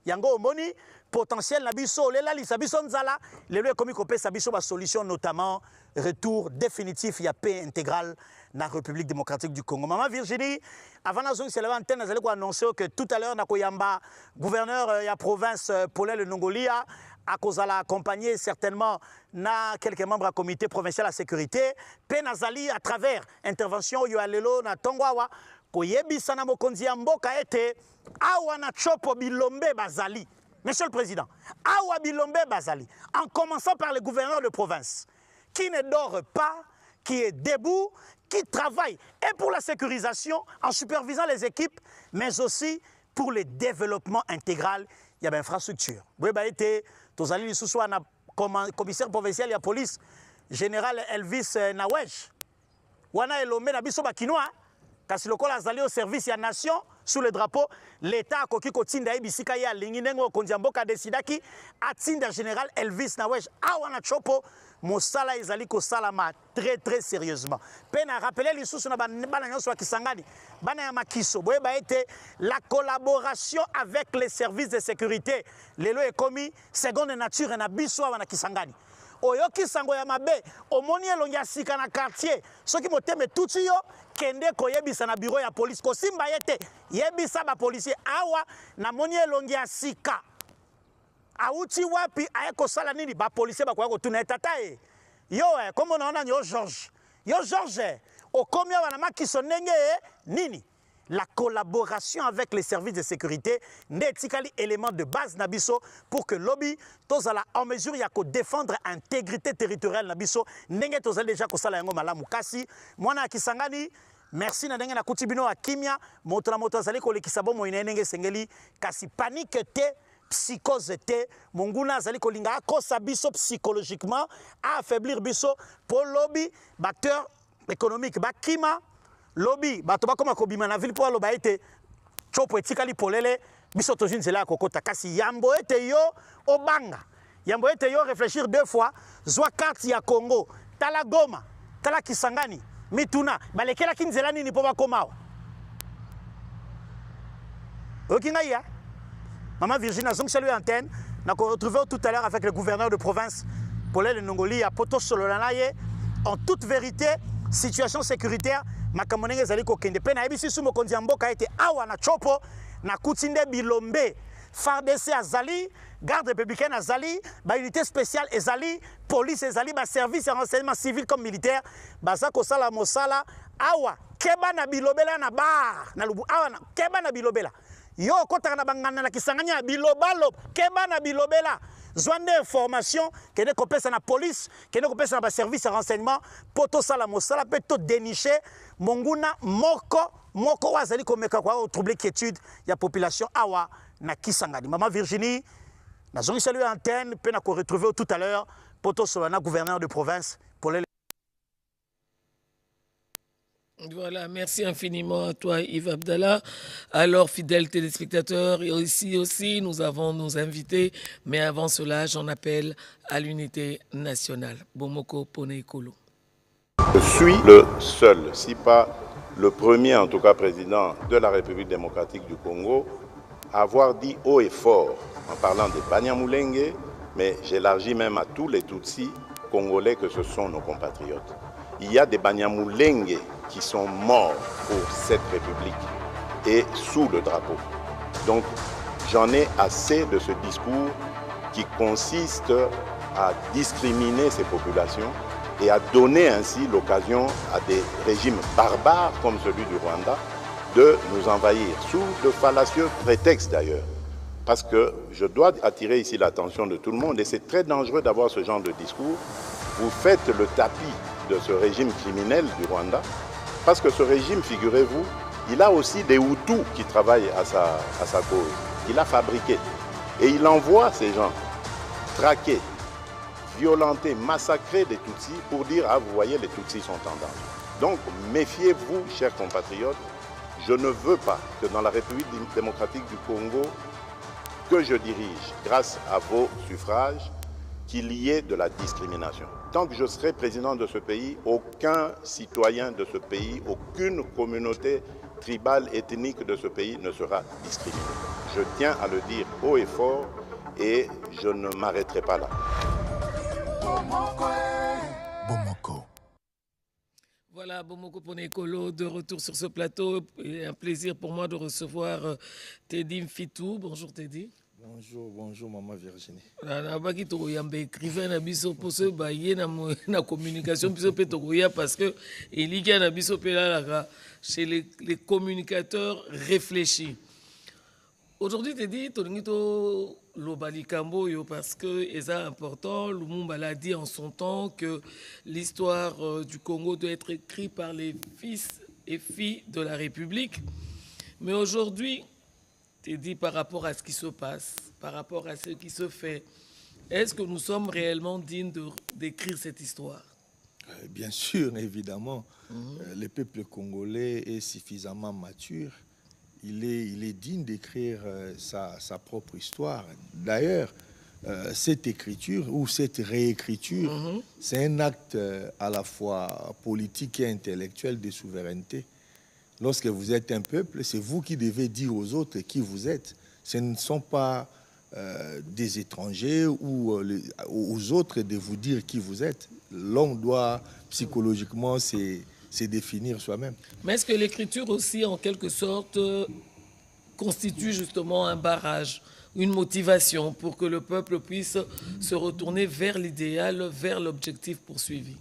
Yango omoni potentiel na biso lela lisa biso nzala lelo ekomi kopesa biso ba solution notamment retour définitif ya paix intégrale na République démocratique du Congo. Maman Virginie, avant na zongi seleva antenne nazali ko annoncer que tout à l'heure na koyamba gouverneur ya province Paulin le Nongolia a kozala accompagné certainement na quelques membres du comité provincial à sécurité pe nazali à travers intervention yo alelo na Tongwawa koyebisa na mokonzi ya mboka ete awa na chopo bilombe bazali. Monsieur le Président, awa bilombe bazali, en commençant par le gouverneur de province, qui ne dort pas, qui est debout, qui travaille et pour la sécurisation en supervisant les équipes, mais aussi pour le développement intégral ya ba infrastructure boyeba ete tozali lisusu wana commissaire provincial ya police général Elvis Nawesh wana elombe na biso bakinois kasi lokola azali au service ya nation sous le drapeau l'état akoki kotinda ebisika ya lingi ndenge okonzi ya mboka desidaki atinda général Elvis Nawesh awa na chopo mosala ezali kosalama très sérieusement pe na rappeler lisusu na bana nyonso ya Kisangani bana ya makiso boyeba ete la collaboration avec les services de sécurité lelo ekomi seconde nature na biso awa na Kisangani oyoki sango ya mabe omoni elongi ya sika na quartier soki moteme tuti yo kende koyebisa na bureau ya police kosimba yete yebisa ba policier awa na moni elongi ya sika auti wapi aye kosala nini ba policier bakoya kotuna etata e yo comme on a yo George okomi awa na makiso ndenge nini la collaboration avec les services de sécurité netikali élément de base nabiso pour que lobby tozala en mesure ya ko défendre intégrité territoriale nabiso ndenge tozali déjà kosala yango malamu kasi mwana ya Kisangani merci na ndenge na kutibino akimia moto na moto azali kolekisa bomo inenge sengeli kasi panique te psychose te monguna azali kolinga akosa biso psychologiquement affaiblir biso pour lobby acteur économique bakima lobby bato bakoma kobima na ville po aloba ete chopo etikali polele biso tozinzela kokota kasi yambo ete yo obanga yambo ete yo réfléchir deux fois zwa carte ya Congo tala Goma tala Kisangani mituna balekela kinzela nini po bakomawa okinga ya Maman Virginie azong salué antenne na ko retrouver tout à l'heure avec le gouverneur de province Polele Nongoli à Poto Sololanaye en toute vérité situation sécuritaire makamonenge zali ko kende pe na ebisi sumo konzi mboka ete awa na chopo na kutinde bilombe FARDC azali garde républicaine azali ba unité spéciale ezali police ezali ba service de renseignement civil comme militaire baza ko sala mosala awa keba na bilobela na bar na lubu awa na keba na bilobela yo kotaka na bangana na Kisangani ya bilobalo keba na bilobela zwande information kene kopesa na police kene kopesa na ba service de renseignement poto sala mosala pe to dénicher monguna moko wazali komeka kwa troubler quiétude ya population awa na Kisangani. Maman Virginie na zongi salué antenne pe na ko retrouver tout à l'heure poto solana gouverneur de province pour les. Voilà, merci infiniment à toi Yves Abdallah. Alors, fidèles téléspectateurs, et ici aussi, nous avons nos invités, mais avant cela, j'en appelle à l'unité nationale. Bomoko Poneikolo. Je suis le seul, si pas le premier en tout cas président de la République démocratique du Congo, à avoir dit haut et fort, en parlant des Banyamulenge, mais j'élargis même à tous les Tutsis congolais que ce sont nos compatriotes. Il y a des Banyamulenge qui sont morts pour cette République et sous le drapeau. Donc j'en ai assez de ce discours qui consiste à discriminer ces populations et à donner ainsi l'occasion à des régimes barbares comme celui du Rwanda de nous envahir, sous de fallacieux prétextes d'ailleurs. Parce que je dois attirer ici l'attention de tout le monde et c'est très dangereux d'avoir ce genre de discours. Vous faites le tapis de ce régime criminel du Rwanda, parce que ce régime, figurez-vous, il a aussi des Hutus qui travaillent à sa cause. Il a fabriqué. Et il envoie ces gens traquer, violenter, massacrer des Tutsis pour dire « Ah, vous voyez, les Tutsis sont en danger ». Donc, méfiez-vous, chers compatriotes, je ne veux pas que dans la République démocratique du Congo, que je dirige, grâce à vos suffrages, qu'il y ait de la discrimination. Tant que je serai président de ce pays, aucun citoyen de ce pays, aucune communauté tribale, ethnique de ce pays ne sera discriminé. Je tiens à le dire haut et fort et je ne m'arrêterai pas là. Bomoko. Voilà, Bomoko Poneikolo, de retour sur ce plateau. Et un plaisir pour moi de recevoir Teddy Mfitou. Bonjour Teddy. Bonjour, bonjour Maman Virginie. Nabaki tokoyamba écrivain na biso pour ce baye na communication biso pe tokoya parce que il y a na biso pe là chez les communicateurs réfléchis. Aujourd'hui Teddy tolingito lobali kambo yo parce que c'est important. Lumumba l'a dit en son temps que l'histoire du Congo doit être écrite par les fils et filles de la République. Mais aujourd'hui Tu dis par rapport à ce qui se passe, par rapport à ce qui se fait, est-ce que nous sommes réellement dignes d'écrire cette histoire? Bien sûr, évidemment. Le peuple congolais est suffisamment mature. Il est digne d'écrire sa propre histoire. D'ailleurs, cette écriture ou cette réécriture, c'est un acte à la fois politique et intellectuel de souveraineté. Lorsque vous êtes un peuple, c'est vous qui devez dire aux autres qui vous êtes. Ce ne sont pas des étrangers ou aux autres de vous dire qui vous êtes. L'homme doit psychologiquement se définir soi-même. Mais est-ce que l'écriture aussi, en quelque sorte, constitue justement un barrage, une motivation pour que le peuple puisse se retourner vers l'idéal, vers l'objectif poursuivi?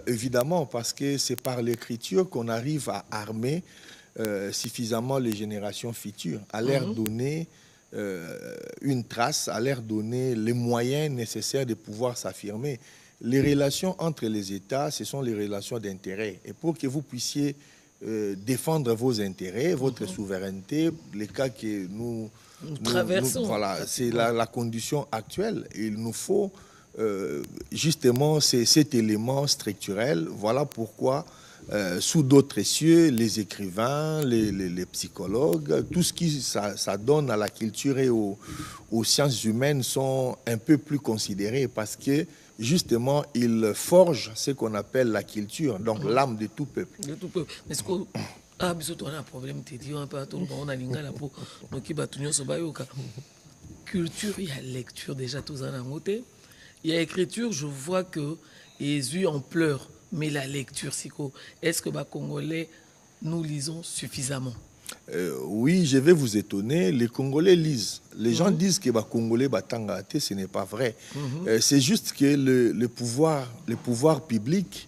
Évidemment, parce que c'est par l'écriture qu'on arrive à armer suffisamment les générations futures, à leur donner une trace, à leur donner les moyens nécessaires de pouvoir s'affirmer. Les relations entre les États, ce sont les relations d'intérêt. Et pour que vous puissiez défendre vos intérêts, votre souveraineté, les cas que nous traversons, voilà, c'est la condition actuelle. Il nous faut justement cet élément structurel. Voilà pourquoi, sous d'autres cieux, les écrivains, les psychologues, tout ce qui ça donne à la culture et aux sciences humaines sont un peu plus considérés parce que justement, ils forgent ce qu'on appelle la culture, donc l'âme de tout peuple. De tout peuple. Mais est-ce que on a un problème, tu dis, on a l'ingala pour culture, il y a lecture déjà, tous en côté. Il y a écriture, je vois que Jésus en pleure, mais la lecture, est-ce que les Congolais, nous lisons suffisamment? Oui, je vais vous étonner, les Congolais lisent. Les gens disent que les Congolais batanga, ce n'est pas vrai. C'est juste que le pouvoir public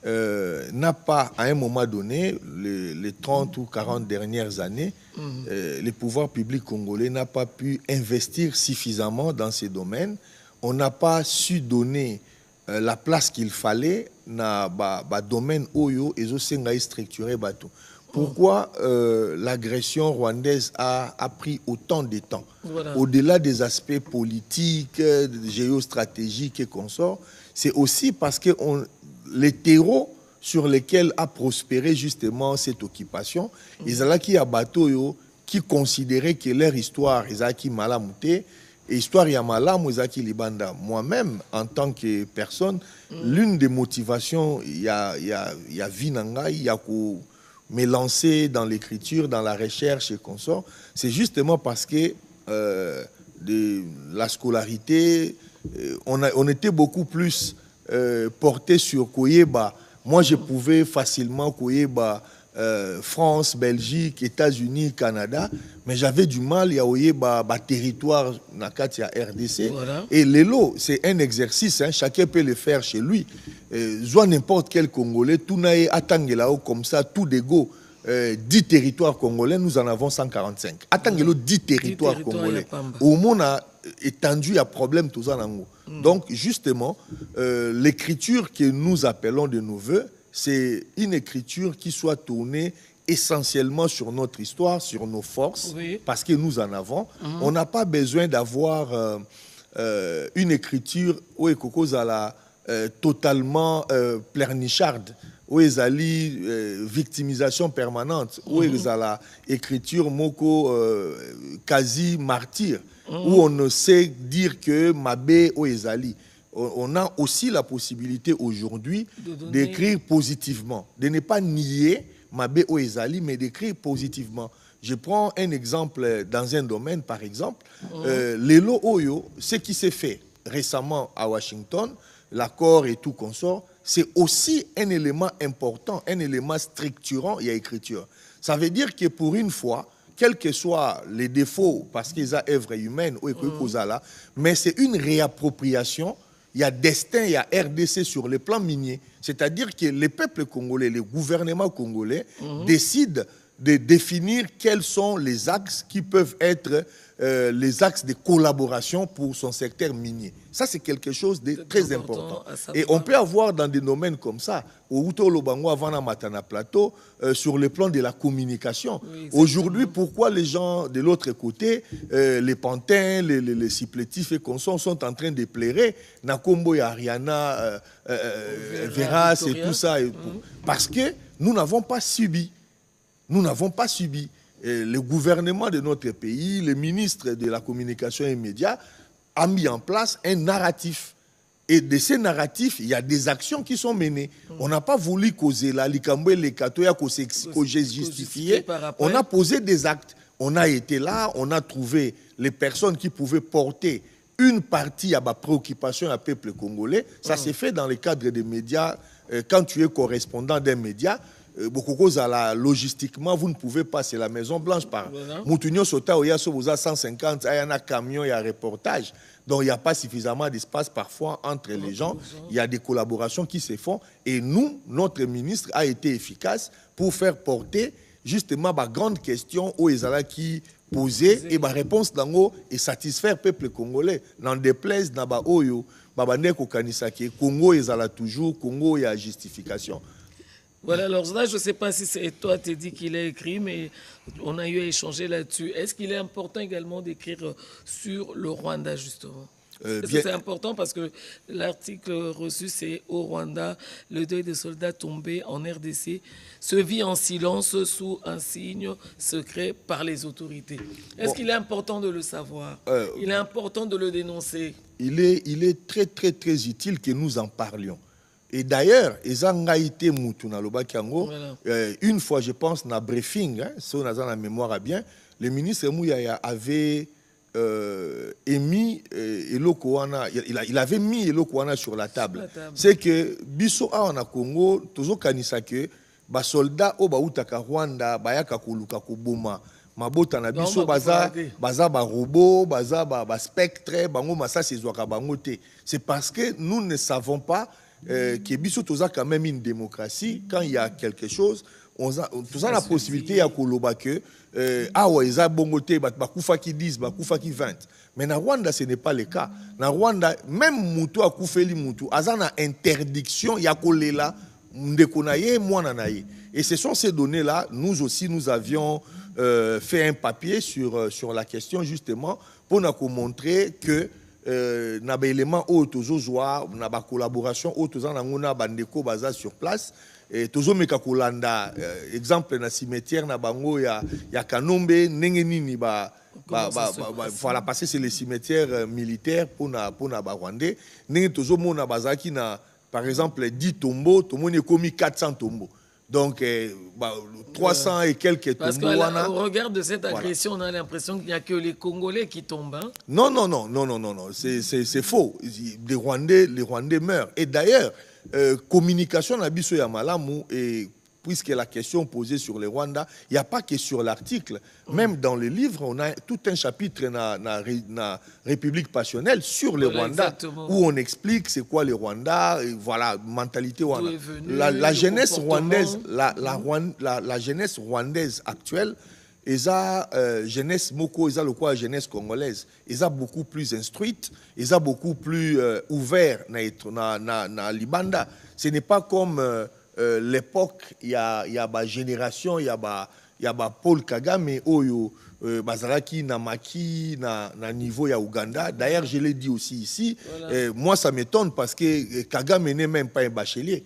n'a pas, à un moment donné, les 30 ou 40 dernières années, le pouvoir public congolais n'a pas pu investir suffisamment dans ces domaines. On n'a pas su donner la place qu'il fallait dans le domaine oyo et zo structuré bateau. Pourquoi l'agression rwandaise a pris autant de temps? Voilà. Au-delà des aspects politiques, géostratégiques et consorts, c'est aussi parce que les terreaux sur lesquels a prospéré justement cette occupation, ils ont qui à bateau qui considéraient que leur histoire, ils ont qui malamouté, et histoire yamalam, ils ont qui libanda. Moi-même, en tant que personne, l'une des motivations, il y a vinanga, il y a me lancer dans l'écriture, dans la recherche et consorts, c'est justement parce que de la scolarité, on était beaucoup plus porté sur Koyeba. Moi, je pouvais facilement Koyeba France, Belgique, États-Unis, Canada, mais j'avais du mal à Oyeba territoire na katia RDC. Voilà. Et l'élo, c'est un exercice, hein, chacun peut le faire chez lui. Soit n'importe quel Congolais, tout n'a attangé comme ça, tout d'ego. 10 territoires congolais, nous en avons 145. Attangelo 10 territoires congolais. Au monde a étendu à problème tout ça. Donc, justement, l'écriture que nous appelons de nos voeux, c'est une écriture qui soit tournée essentiellement sur notre histoire, sur nos forces, parce que nous en avons. On n'a pas besoin d'avoir une écriture où totalement pleurnicharde, où ils allaient victimisation permanente, où ils allaient écriture moko quasi martyr, où on ne sait dire que Mabé ou ils allaient. On a aussi la possibilité aujourd'hui d'écrire positivement, de ne pas nier Mabé ou ils allaient, mais d'écrire positivement. Je prends un exemple dans un domaine, par exemple, l'élo oyo, ce qui s'est fait récemment à Washington, l'accord et tout consort, c'est aussi un élément important, un élément structurant et à écriture. Ça veut dire que pour une fois, quels que soient les défauts, parce qu'ils ont œuvre humaine, mais c'est une réappropriation. Il y a destin, il y a RDC sur le plan minier. C'est-à-dire que les peuples congolais, les gouvernements congolais décident de définir quels sont les axes qui peuvent être les axes de collaboration pour son secteur minier. Ça, c'est quelque chose de très important. Et on peut avoir dans des domaines comme ça, au Lobango avant la Matana Plateau, sur le plan de la communication. Oui, aujourd'hui, pourquoi les gens de l'autre côté, les pantins, les supplétifs et consorts sont en train de plairer, Nakombo et Ariana, Veras et tout ça. Parce que nous n'avons pas subi. Nous n'avons pas subi. Le gouvernement de notre pays, le ministre de la Communication et Médias, a mis en place un narratif. Et de ces narratifs, il y a des actions qui sont menées. On n'a pas voulu causer là, justifier. On a posé des actes. On a été là, on a trouvé les personnes qui pouvaient porter une partie à ma préoccupation à peuple congolais. Ça s'est fait dans le cadre des médias. Quand tu es correspondant d'un média, beaucoup de choses logistiquement, vous ne pouvez pas, c'est la Maison Blanche par Moutounio Sota, il y a 150, il y a un camion, il y a un reportage. Donc il n'y a pas suffisamment d'espace parfois entre les gens. Il y a des collaborations qui se font. Et nous, notre ministre a été efficace pour faire porter justement ma grande question aux Ezala qui poser et ma réponse d'ango et satisfaire le peuple congolais. N'en déplaise, n'a pas oyo, babandeko kanisaki, Congo Ezala toujours, Congo il y a justification. Voilà, alors là, je ne sais pas si c'est toi qui dit qu'il a écrit, mais on a eu à échanger là-dessus. Est-ce qu'il est important également d'écrire sur le Rwanda, justement? C'est important parce que l'article reçu, c'est au Rwanda, le deuil des soldats tombés en RDC se vit en silence sous un signe secret par les autorités. Est-ce qu'il est important de le savoir? Il est important de le dénoncer? Il est très, très, très utile que nous en parlions. Et d'ailleurs, une fois, je pense, dans le briefing, si on a la mémoire bien, le ministre Mouyaya avait émis il avait mis Elokwana sur la table. C'est que Bisso a en Congo, toujours kanisa que les soldats au Bautaka Rwanda, Bayaka Koluka Koboma, Mabota na Bisso, baza ba robot, baza ba spectre, bango massa sezwaka bangote. C'est parce que nous ne savons pas que Bisso toza quand même une démocratie. Quand il y a quelque chose, on a la possibilité à Koloba que Eza bongote, bakufa qui 10, bakufa qui 20. Mais na Rwanda, ce n'est pas le cas. Na Rwanda, même Moutou a koufeli Moutou, azana interdiction ya kolela ndekonaye mwananaye. Et ce sont ces données-là, nous aussi, nous avions fait un papier sur la question justement pour nous montrer que na ba élément autozo joa na ba collaboration autozo na ngona bandeko baza sur place et tozo meka kolanda exemple na cimetière na bango ya Kanombe ndenge nini voilà parce que c'est les cimetières militaires pour na ba Rwandais ndenge tozo mona bazaki na par exemple 10 tombeaux tomoni komi 400 tombeaux. Donc, 300 et quelques tombes. Parce qu'au regard de cette agression, on a l'impression qu'il n'y a que les Congolais qui tombent. Hein? Non. C'est faux. Les Rwandais meurent. Et d'ailleurs, communication na biso ya malamu, et puisque la question posée sur le Rwanda, il n'y a pas que sur l'article. Même dans le livre, on a tout un chapitre na République passionnelle sur le Rwanda, exactement. Où on explique c'est quoi le Rwanda, et voilà, mentalité Rwanda. La jeunesse rwandaise, la jeunesse rwandaise actuelle, eza jeunesse moko, eza le quoi jeunesse congolaise, eza beaucoup plus instruite, eza beaucoup plus ouvert na libanda. Ce n'est pas comme l'époque, il y a ma génération, il y a Paul Kagame, Oyo, Bazaraki, Namaki, na niveau ya Ouganda. D'ailleurs, je l'ai dit aussi ici. Voilà. Moi, ça m'étonne parce que Kagame n'est même pas un bachelier.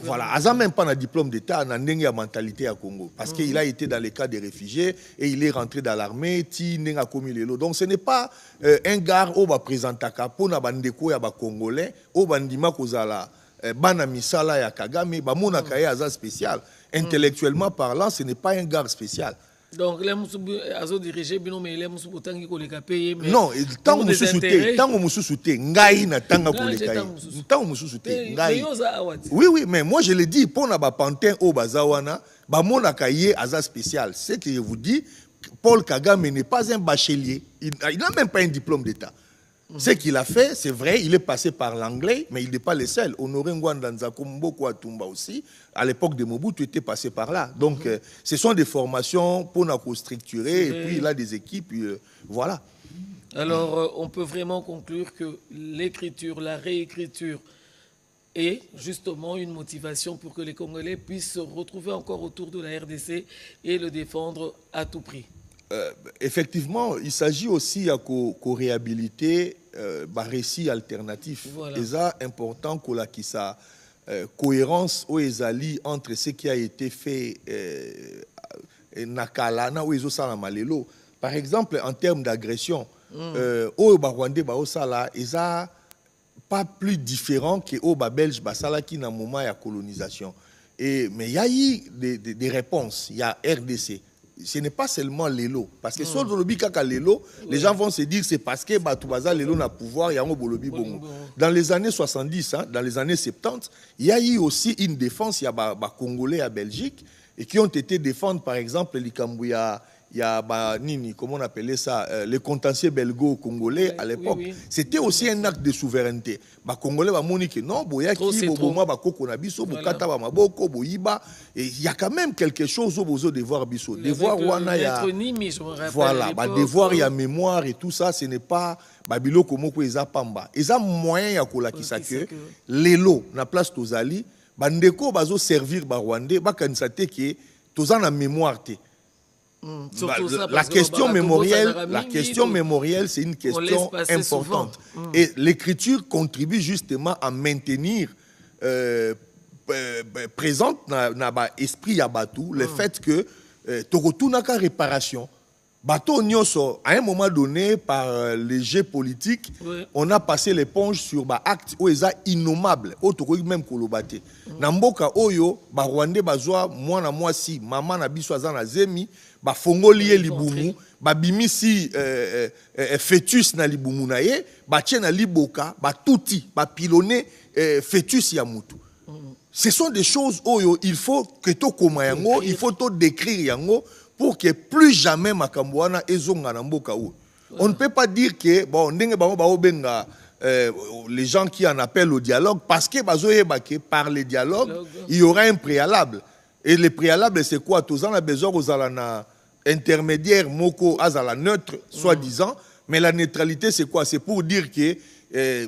Voilà, Aza même pas un diplôme d'État, n'a pas mentalité à Congo. Parce qu'il a été dans les cas des réfugiés et il est rentré dans l'armée, n'a commis les lots. Donc ce n'est pas un gars au va présenter pour na bandeko ya ba Congolais, au bandima kozala. Bana misala ya Kagame, bamona kaye aza spécial. Intellectuellement parlant, ce n'est pas un gars spécial. Donc, les Moussoubi azo dirigé, mais les Moussoubi tangi ko leka paye. Non, tant que Moussoubi ngai na tanga ko leka. Tant que Moussoubi ngai. Oui, mais moi je le dis pour na ba pantin au bazawana, bamona kaye aza spécial. C'est que je vous dis, Paul Kagame n'est pas un bachelier. Il n'a même pas un diplôme d'État. Ce qu'il a fait, c'est vrai, il est passé par l'anglais, mais il n'est pas le seul. Honoré Ngwanda Nzakombo Atumba aussi, à l'époque de Mobutu, était passé par là. Donc, ce sont des formations pour nous structurer, et puis il a des équipes, voilà. Alors, on peut vraiment conclure que l'écriture, la réécriture est justement une motivation pour que les Congolais puissent se retrouver encore autour de la RDC et le défendre à tout prix. Effectivement, il s'agit aussi de réhabiliter un récit alternatif. Voilà. Et ça, important qu'il y ait sa cohérence entre ce qui a été fait Nakalana ou Malelo. Par exemple, en termes d'agression, au Rwandais, ils sont pas plus différents que au Belge qui na moment de colonisation. Mais il y a eu des réponses. Il y a RDC. Ce n'est pas seulement Lelo. Parce que sur le lobby kaka Lelo, les gens vont se dire c'est parce que Batoubaza Lelo n'a pouvoir, il y a un lobby bongo. Dans les années 70, dans les années 70, il y a eu aussi une défense, il y a des Congolais à Belgique, et qui ont été défendus, par exemple, il y a Nini, comment on appelait ça, les contentieux belgo-congolais à l'époque. Oui, oui. C'était aussi un acte de souveraineté. Les Congolais ont dit que non, il y a quand même quelque chose au devoir biso. Devoir wana ya voilà, devoir il y a mémoire et tout ça, ce n'est pas babilo komoko eza pamba. Eza moyen ya kolakisa que lelo na place tozali bandeko bazo servir ba Rwandais ba kanisa te ke tozana mémoire te. La question mémorielle, c'est une question importante. Et l'écriture contribue justement à maintenir présente dans l'esprit Yabatou le fait que Togotunaka réparation. Bateau Nyoso, à un moment donné, par les jeux politiques, on a passé l'éponge sur actes où ils sont innommables. Même Kolobate. Namboka Oyo, Rwandais, Bazoa, moi na moi si, maman na biswa na zemi, Fongolié libumu, bimisi fœtus na libumu na ye, tien na liboka, touti, pilonné fœtus ya mutu. Ce sont des choses où il faut que to koma yango, il faut to décrire yango pour que plus jamais makambouana ezonga na mboka ou. On ne peut pas dire que bon ndenge bango ba obenga les gens qui en appellent au dialogue parce que par le dialogue, il y aura un préalable. Et le préalable c'est quoi? Tous en a besoin aux alana intermédiaire moko azala neutre soi-disant, mais la neutralité c'est quoi? C'est pour dire que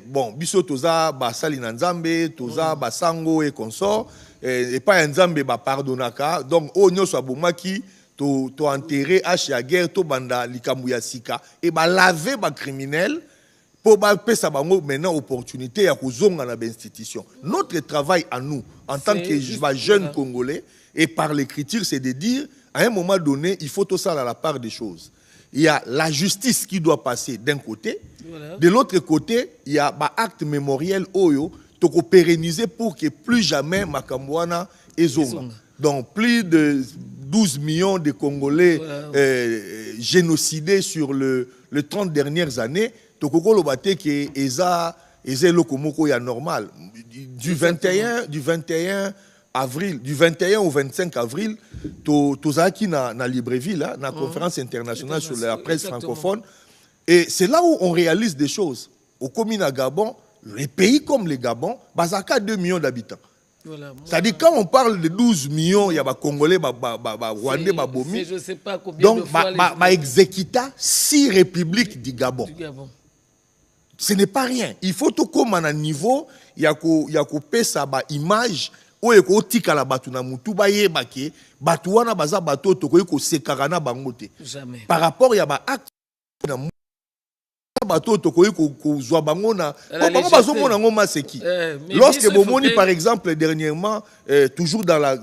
bon biso toza basali na nzambe toza basango et consort et pas nzambe ba pardonaka donc o nyoso abomaki to enterrer hache ya guerre to banda likambu ya sika et ba laver ba criminel pour ba pesa bango maintenant opportunité ya kozonga na institution. Notre travail à nous en tant que jeunes congolais et par l'écriture c'est de dire à un moment donné, il faut tout ça à la part des choses. Il y a la justice qui doit passer d'un côté. Voilà. De l'autre côté, il y a un acte mémoriel Oyo, qui pérenniser pour que plus jamais Makambouana ezonga. Donc plus de 12 millions de Congolais génocidés sur le 30 dernières années, Tokoko Lobate qui est lokomoko ya normal. Du 21 avril, du 21 au 25 avril, Tozaki na Libreville, na conférence internationale sur la presse francophone. Et c'est là où on réalise des choses. Au Komina Gabon, les pays comme le Gabon, Bazaka 2 millions d'habitants. Voilà, c'est-à-dire quand on parle de 12 millions, il y a des Congolais, Rwandais, Bomi. Je ne sais pas combien donc, exécuta 6 républiques du Gabon. Ce n'est pas rien. Il faut tout comme à un niveau, il y a coupé sa image. Oye ko tika la batu na mutu ba yeba ke batu wana baza bato to ko sekara na bango te. Jamais. Par rapport ya ba acte na bato to ko zwa bango na bango bazo mona ngoma seki. Lorsque bomoni par exemple dernièrement toujours dans la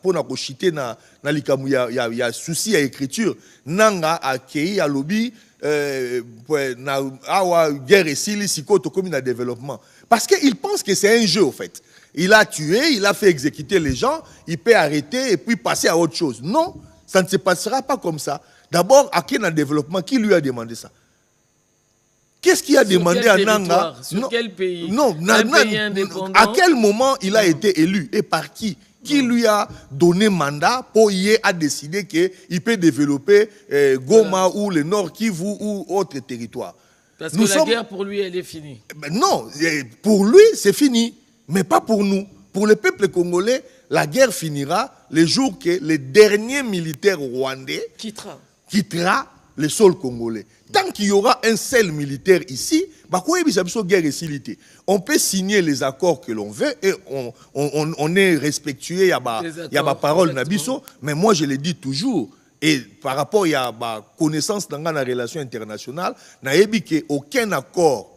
pona ko chiter na likamu ya souci à écriture nanga akei ya lobby na awa guerre esili siko to komi na développement parce que il pense que c'est un jeu au fait. Il a tué, il a fait exécuter les gens, il peut arrêter et puis passer à autre chose. Non, ça ne se passera pas comme ça. D'abord, à quel développement, qui lui a demandé ça? Qu'est-ce qu'il a demandé à Nanga? Sur quel pays? Non, à quel moment il a été élu et par qui? Qui lui a donné mandat pour y a décidé qu'il peut développer Goma ou le Nord Kivu ou autre territoire? Parce que la guerre, pour lui, elle est finie. Non, pour lui, c'est fini. Mais pas pour nous. Pour le peuple congolais, la guerre finira le jour que le dernier militaire rwandais quittera le sol congolais. Tant qu'il y aura un seul militaire ici, on peut signer les accords que l'on veut et on est respectueux, il y a ma parole, Nabiso, mais moi je le dis toujours, et par rapport à ma connaissance dans la relation internationale, il n'y a aucun accord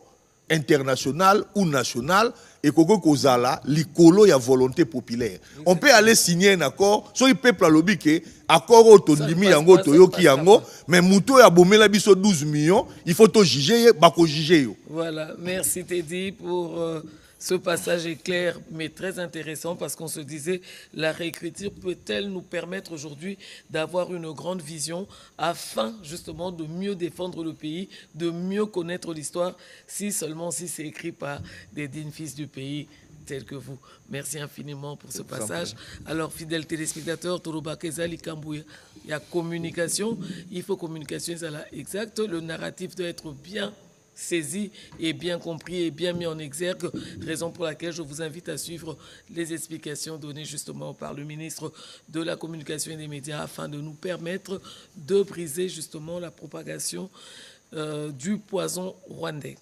international ou national et kozala likolo ya volonté populaire. On peut aller signer un accord, so le peuple a lobby que accord otondimi yango toyoki yango, mais muto ya bomela biso 12 millions, il faut to juger bako juger yo. Voilà, merci Teddy pour ce passage est clair mais très intéressant parce qu'on se disait la réécriture peut-elle nous permettre aujourd'hui d'avoir une grande vision afin justement de mieux défendre le pays, de mieux connaître l'histoire si seulement si c'est écrit par des dignes fils du pays tels que vous. Merci infiniment pour ce passage. Alors fidèles téléspectateurs, Torobakeza Likambouya, il y a communication, il faut communication exact, le narratif doit être bien saisi et bien compris et bien mis en exergue, raison pour laquelle je vous invite à suivre les explications données justement par le ministre de la Communication et des Médias afin de nous permettre de briser justement la propagation du poison rwandais.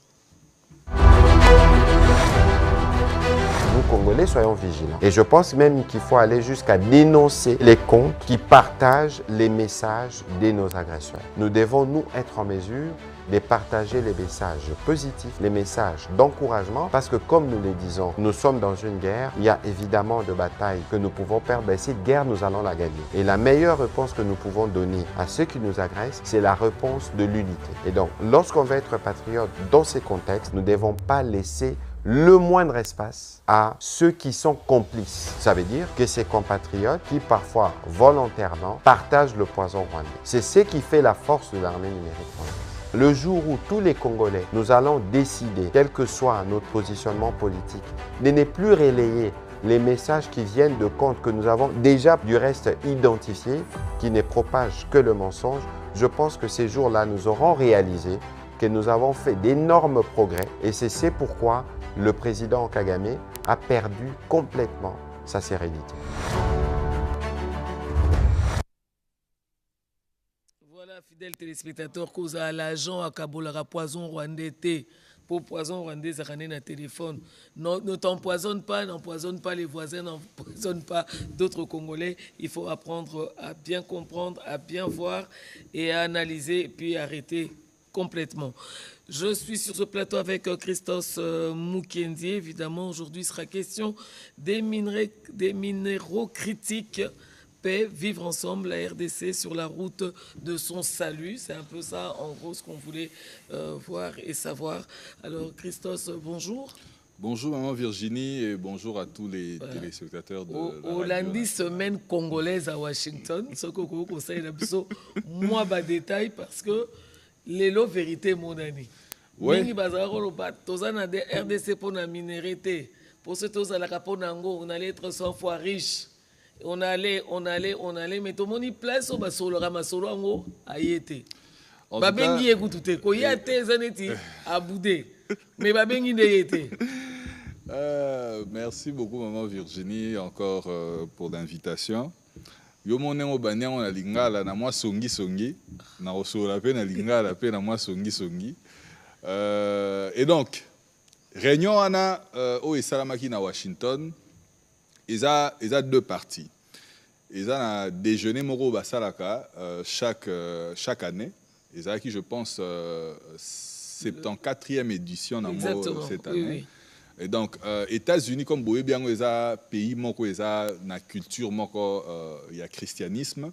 Nous, Congolais, soyons vigilants. Et je pense même qu'il faut aller jusqu'à dénoncer les comptes qui partagent les messages de nos agresseurs. Nous devons, nous, être en mesure de partager les messages positifs, les messages d'encouragement, parce que comme nous le disons, nous sommes dans une guerre, il y a évidemment de batailles que nous pouvons perdre, et cette guerre, nous allons la gagner. Et la meilleure réponse que nous pouvons donner à ceux qui nous agressent, c'est la réponse de l'unité. Et donc, lorsqu'on veut être patriote dans ces contextes, nous ne devons pas laisser le moindre espace à ceux qui sont complices. Ça veut dire que ces compatriotes qui parfois volontairement partagent le poison rwandais. C'est ce qui fait la force de l'armée numérique rwandaise. Le jour où tous les Congolais, nous allons décider, quel que soit notre positionnement politique, de ne plus relayer les messages qui viennent de comptes que nous avons déjà du reste identifiés, qui ne propagent que le mensonge, je pense que ces jours-là, nous aurons réalisé que nous avons fait d'énormes progrès et c'est pourquoi le président Kagame a perdu complètement sa sérénité. Voilà, fidèles téléspectateurs, cause à l'agent à Kabolara poison rwandais. Pour poison rwandais, ça ramène un téléphone. Ne t'empoisonne pas, n'empoisonne pas les voisins, n'empoisonne pas d'autres Congolais. Il faut apprendre à bien comprendre, à bien voir et à analyser et puis arrêter complètement. Je suis sur ce plateau avec Christos Mukendi. Évidemment, aujourd'hui, il sera question des minéraux critiques. Paix, vivre ensemble, la RDC sur la route de son salut. C'est un peu ça, en gros, ce qu'on voulait voir et savoir. Alors, Christos, bonjour. Bonjour, maman Virginie, et bonjour à tous les téléspectateurs de au lundi, semaine congolaise à Washington. Ce que vous conseillez moi, bas détail, parce que l'élo vérité, mon ami. Oui. RDC pour la minéralité. Pour ce que on allait être 100 fois riche. On allait, mais tout le monde y place, on va sur le ramassolo en aïete. Babengi écoute, ko yate zaneti à boudé. Mais babengi n'était. Merci beaucoup, maman Virginie, encore pour l'invitation. Yo mon nom banya on a lingala na moi songi na osola pe na lingala pe na moi songi. Et donc réunion ana au esalamaki na Washington. Ils ont deux parties. Ils ont un déjeuner moro basalaka chaque année. Ils ont qui je pense 74e édition dans cette année. Oui, oui. Et donc États-Unis comme boye bien ils ont pays moko ils ont na culture moko il y a christianisme.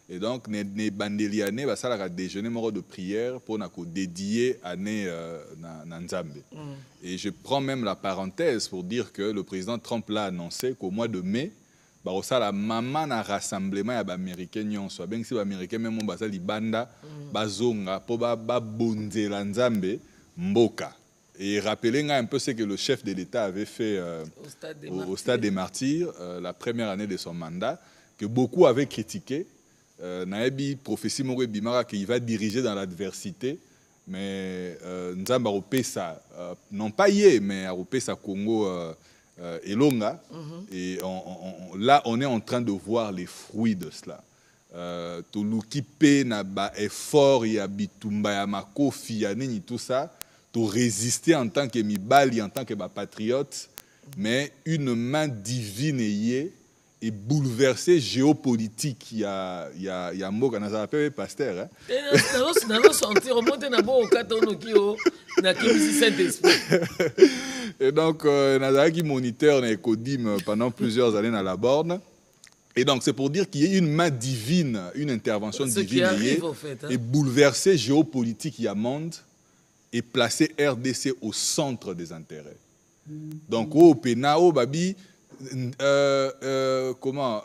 Et donc ne bandeliane basalaka déjeuner moro de prière pour na ko dédier année na Nzambe. Et je prends même la parenthèse pour dire que le président Trump l'a annoncé qu'au mois de mai, la maman na rassemblement ya ba américain nyonso ben si ba américain même ba sali banda bazonga po ba bonzela Nzambe mboka. Et rappelez un peu ce que le chef de l'État avait fait au stade des Martyrs la première année de son mandat, que beaucoup avaient critiqué. Naebi prophétie Moro Bimara qu'il va diriger dans l'adversité mais Nzamba Opesa, non pas yé, mais Opesa Congo Elonga. Et là, on est en train de voir les fruits de cela. Toluki pe na ba effort ya bitumba ya makofi ya nini tout ça, to résister en tant que mibali, en tant que patriote, mais une main divine et bouleverser géopolitique. Il y a Moka Nazara Pepe Pasteur. Et donc, Nazara qui moniteur na Ekodim pendant plusieurs années dans la borne. Et donc, c'est pour dire qu'il y a une main divine, une intervention divine arrive, en fait, et bouleverser géopolitique, il y a monde, et placer RDC au centre des intérêts. Donc, au Pena, au Babi, comment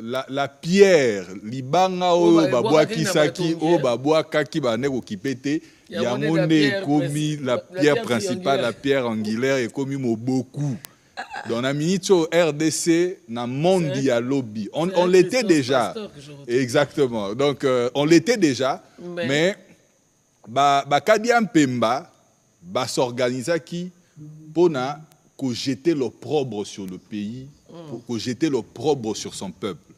la pierre, Libanga, au Babua Kisaki, au Babua Kaki, Banego Kipete, il y a commis la pierre principale, la pierre angulaire, et commis beaucoup. Dans la minute RDC, dans le monde il y a lobby. On l'était déjà. Exactement. Donc, on l'était déjà. Mais, Kadiam Pemba, s'organiser qui pour jeter l'opprobre sur le pays, pour jeter l'opprobre sur son peuple.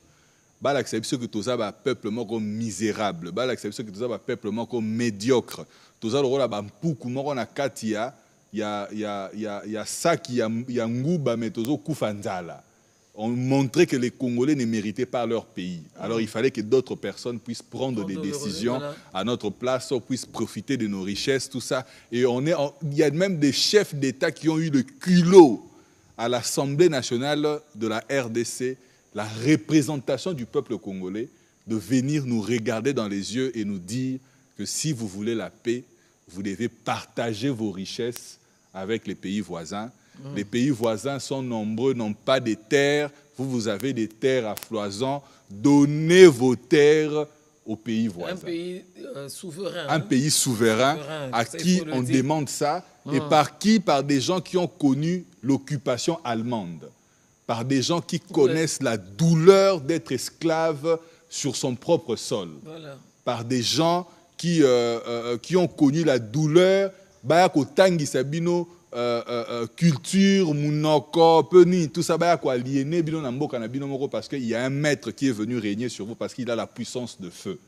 L'acception que tout ça, peuple comme misérable. L'acception que tout ça, peuple comme médiocre. Tout ça, il y a ça qui a Ngouba Metozo Koufanzala. On montrait que les Congolais ne méritaient pas leur pays. Alors il fallait que d'autres personnes puissent prendre des décisions à notre place, puissent profiter de nos richesses, tout ça. Et il y a même des chefs d'État qui ont eu le culot à l'Assemblée nationale de la RDC, la représentation du peuple congolais, de venir nous regarder dans les yeux et nous dire que si vous voulez la paix, vous devez partager vos richesses avec les pays voisins. Les pays voisins sont nombreux, n'ont pas de terres. Vous avez des terres à foison. Donnez vos terres aux pays voisins. Un pays souverain. Un pays souverain à qui on demande ça. Et par qui? Par des gens qui ont connu l'occupation allemande. Par des gens qui connaissent la douleur d'être esclave sur son propre sol. Voilà. Par des gens qui ont connu la douleur, culture, mounoko, peni, tout ça, parce qu'il y a un maître qui est venu régner sur vous parce qu'il a la puissance de feu.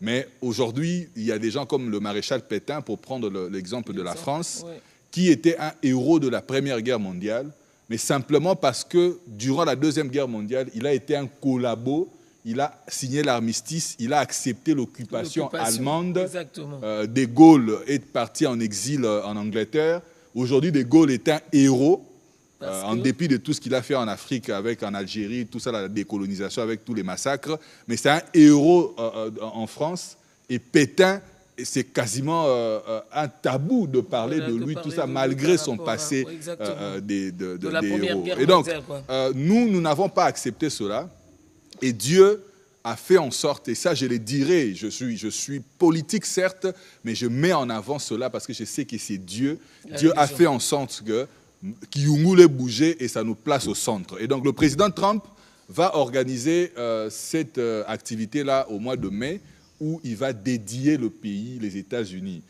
Mais aujourd'hui, il y a des gens comme le maréchal Pétain, pour prendre l'exemple de la France, qui était un héros de la Première Guerre mondiale, mais simplement parce que durant la Deuxième Guerre mondiale, il a été un collabo. Il a signé l'armistice, il a accepté l'occupation allemande. De Gaulle est parti en exil en Angleterre. Aujourd'hui, De Gaulle est un héros, en dépit de tout ce qu'il a fait en Afrique, en Algérie, tout ça, la décolonisation avec tous les massacres. Mais c'est un héros en France. Et Pétain, c'est quasiment un tabou de parler de lui, tout ça, malgré son passé de héros. Et donc, nous n'avons pas accepté cela. Et Dieu a fait en sorte, et ça je le dirai, je suis politique certes, mais je mets en avant cela parce que je sais que c'est Dieu. Dieu a fait en sorte que Kiyungu bouger et ça nous place au centre. Et donc le président Trump va organiser cette activité-là au mois de mai où il va dédier le pays, les États-Unis,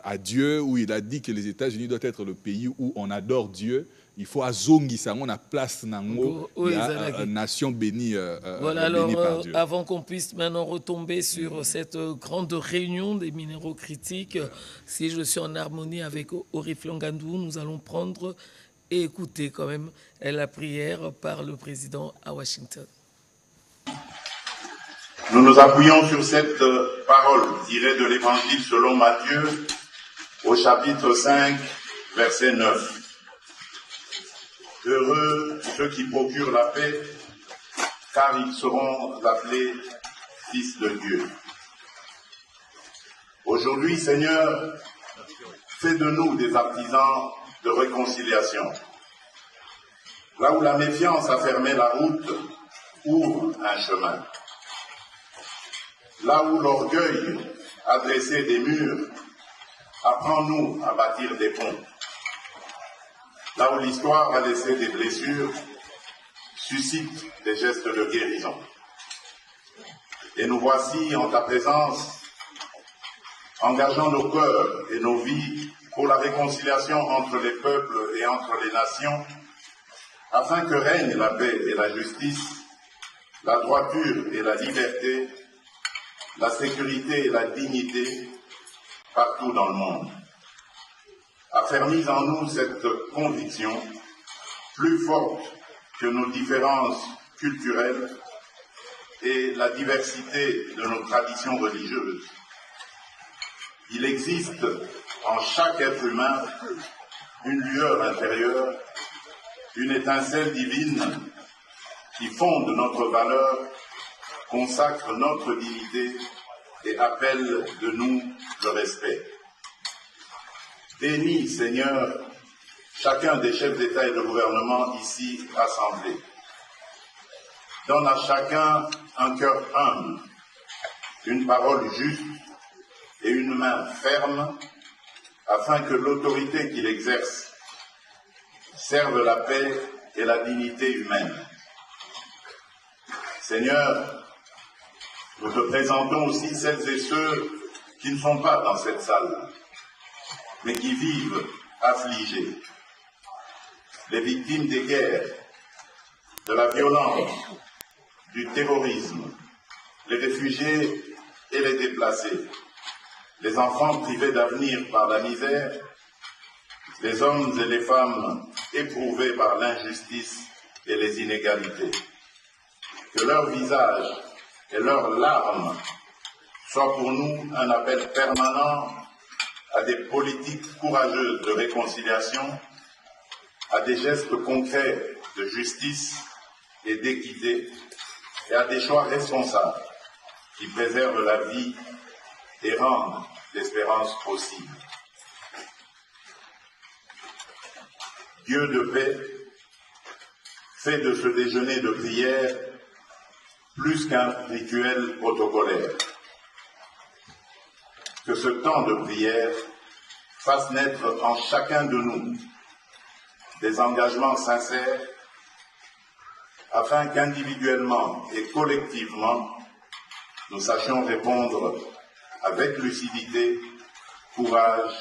à Dieu, où il a dit que les États-Unis doivent être le pays où on adore Dieu. Il faut azongi ça, on a place nango, nation bénie, voilà, bénie alors, par Dieu. Avant qu'on puisse maintenant retomber sur cette grande réunion des minéraux critiques, si je suis en harmonie avec Oriflon Gandou, nous allons prendre et écouter quand même la prière par le président à Washington. Nous nous appuyons sur cette parole tirée de l'Évangile selon Matthieu au chapitre 5, verset 9. Heureux ceux qui procurent la paix, car ils seront appelés fils de Dieu. Aujourd'hui, Seigneur, fais de nous des artisans de réconciliation. Là où la méfiance a fermé la route, ouvre un chemin. Là où l'orgueil a dressé des murs, apprends-nous à bâtir des ponts. Là où l'histoire a laissé des blessures, suscite des gestes de guérison. Et nous voici en ta présence, engageant nos cœurs et nos vies pour la réconciliation entre les peuples et entre les nations, afin que règnent la paix et la justice, la droiture et la liberté, la sécurité et la dignité partout dans le monde. Affermis en nous cette conviction, plus forte que nos différences culturelles et la diversité de nos traditions religieuses. Il existe en chaque être humain une lueur intérieure, une étincelle divine qui fonde notre valeur, consacre notre dignité et appelle de nous le respect. Bénis, Seigneur, chacun des chefs d'État et de gouvernement ici rassemblés. Donne à chacun un cœur humble, une parole juste et une main ferme, afin que l'autorité qu'il exerce serve la paix et la dignité humaine. Seigneur, nous te présentons aussi celles et ceux qui ne sont pas dans cette salle, mais qui vivent affligés. Les victimes des guerres, de la violence, du terrorisme, les réfugiés et les déplacés, les enfants privés d'avenir par la misère, les hommes et les femmes éprouvés par l'injustice et les inégalités. Que leur visage et leurs larmes soient pour nous un appel permanent à des politiques courageuses de réconciliation, à des gestes concrets de justice et d'équité, et à des choix responsables qui préservent la vie et rendent l'espérance possible. Dieu de paix, fait de ce déjeuner de prière plus qu'un rituel protocolaire. Que ce temps de prière fasse naître en chacun de nous des engagements sincères afin qu'individuellement et collectivement, nous sachions répondre avec lucidité, courage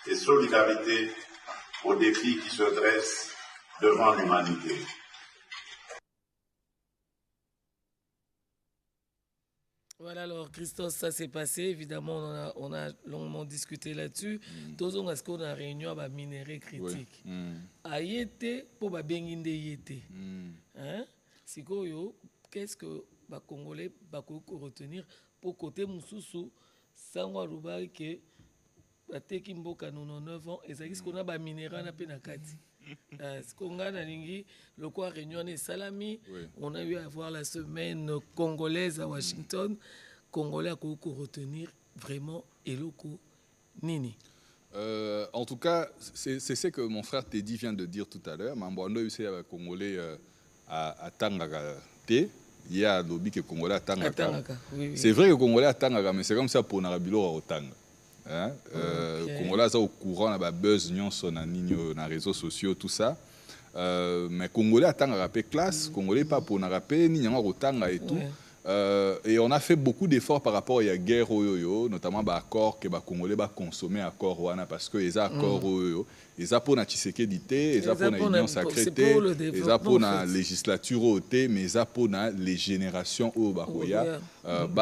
et solidarité aux défis qui se dressent devant l'humanité. Voilà, alors Christophe, ça s'est passé. Évidemment, on a longuement discuté là-dessus. Tous on a ce qu'on a réunion à minerai critique. Ayete pour ba benginde yete. Hein? Sikoyo, qu'est-ce que les Congolais vont retenir pour côté Moussoussou, Sangwa Rubai que bateki mboka 99 ans, et ça ce qu'on a ba minéra na penakati. Ce qu'on a le quoi réunion et salami, on a eu à voir la semaine congolaise à Washington. Congolais à retenir vraiment Eloko Nini. En tout cas, c'est ce que mon frère Teddy vient de dire tout à l'heure. Mamboando aussi Congolais à Tangaka. Il y a lobby que Congolais à Tangaka. C'est vrai que Congolais à Tangaka, mais c'est comme ça pour Narabilo au Tanga. Hein? Congolais sont au courant, la buzz, sur les réseaux sociaux, tout ça. Mais Congolais attendent à rappeler classe, Congolais pas pour rappeler ni au Tanga et tout. Et on a fait beaucoup d'efforts par rapport à la guerre notamment l'accord que les Congolais va consommer accord parce que les accords ils ont pour la Tshisekedi, ils ont pour la Union sacrée, ils ont pour la législature mais ils ont pour les générations au Bakoya,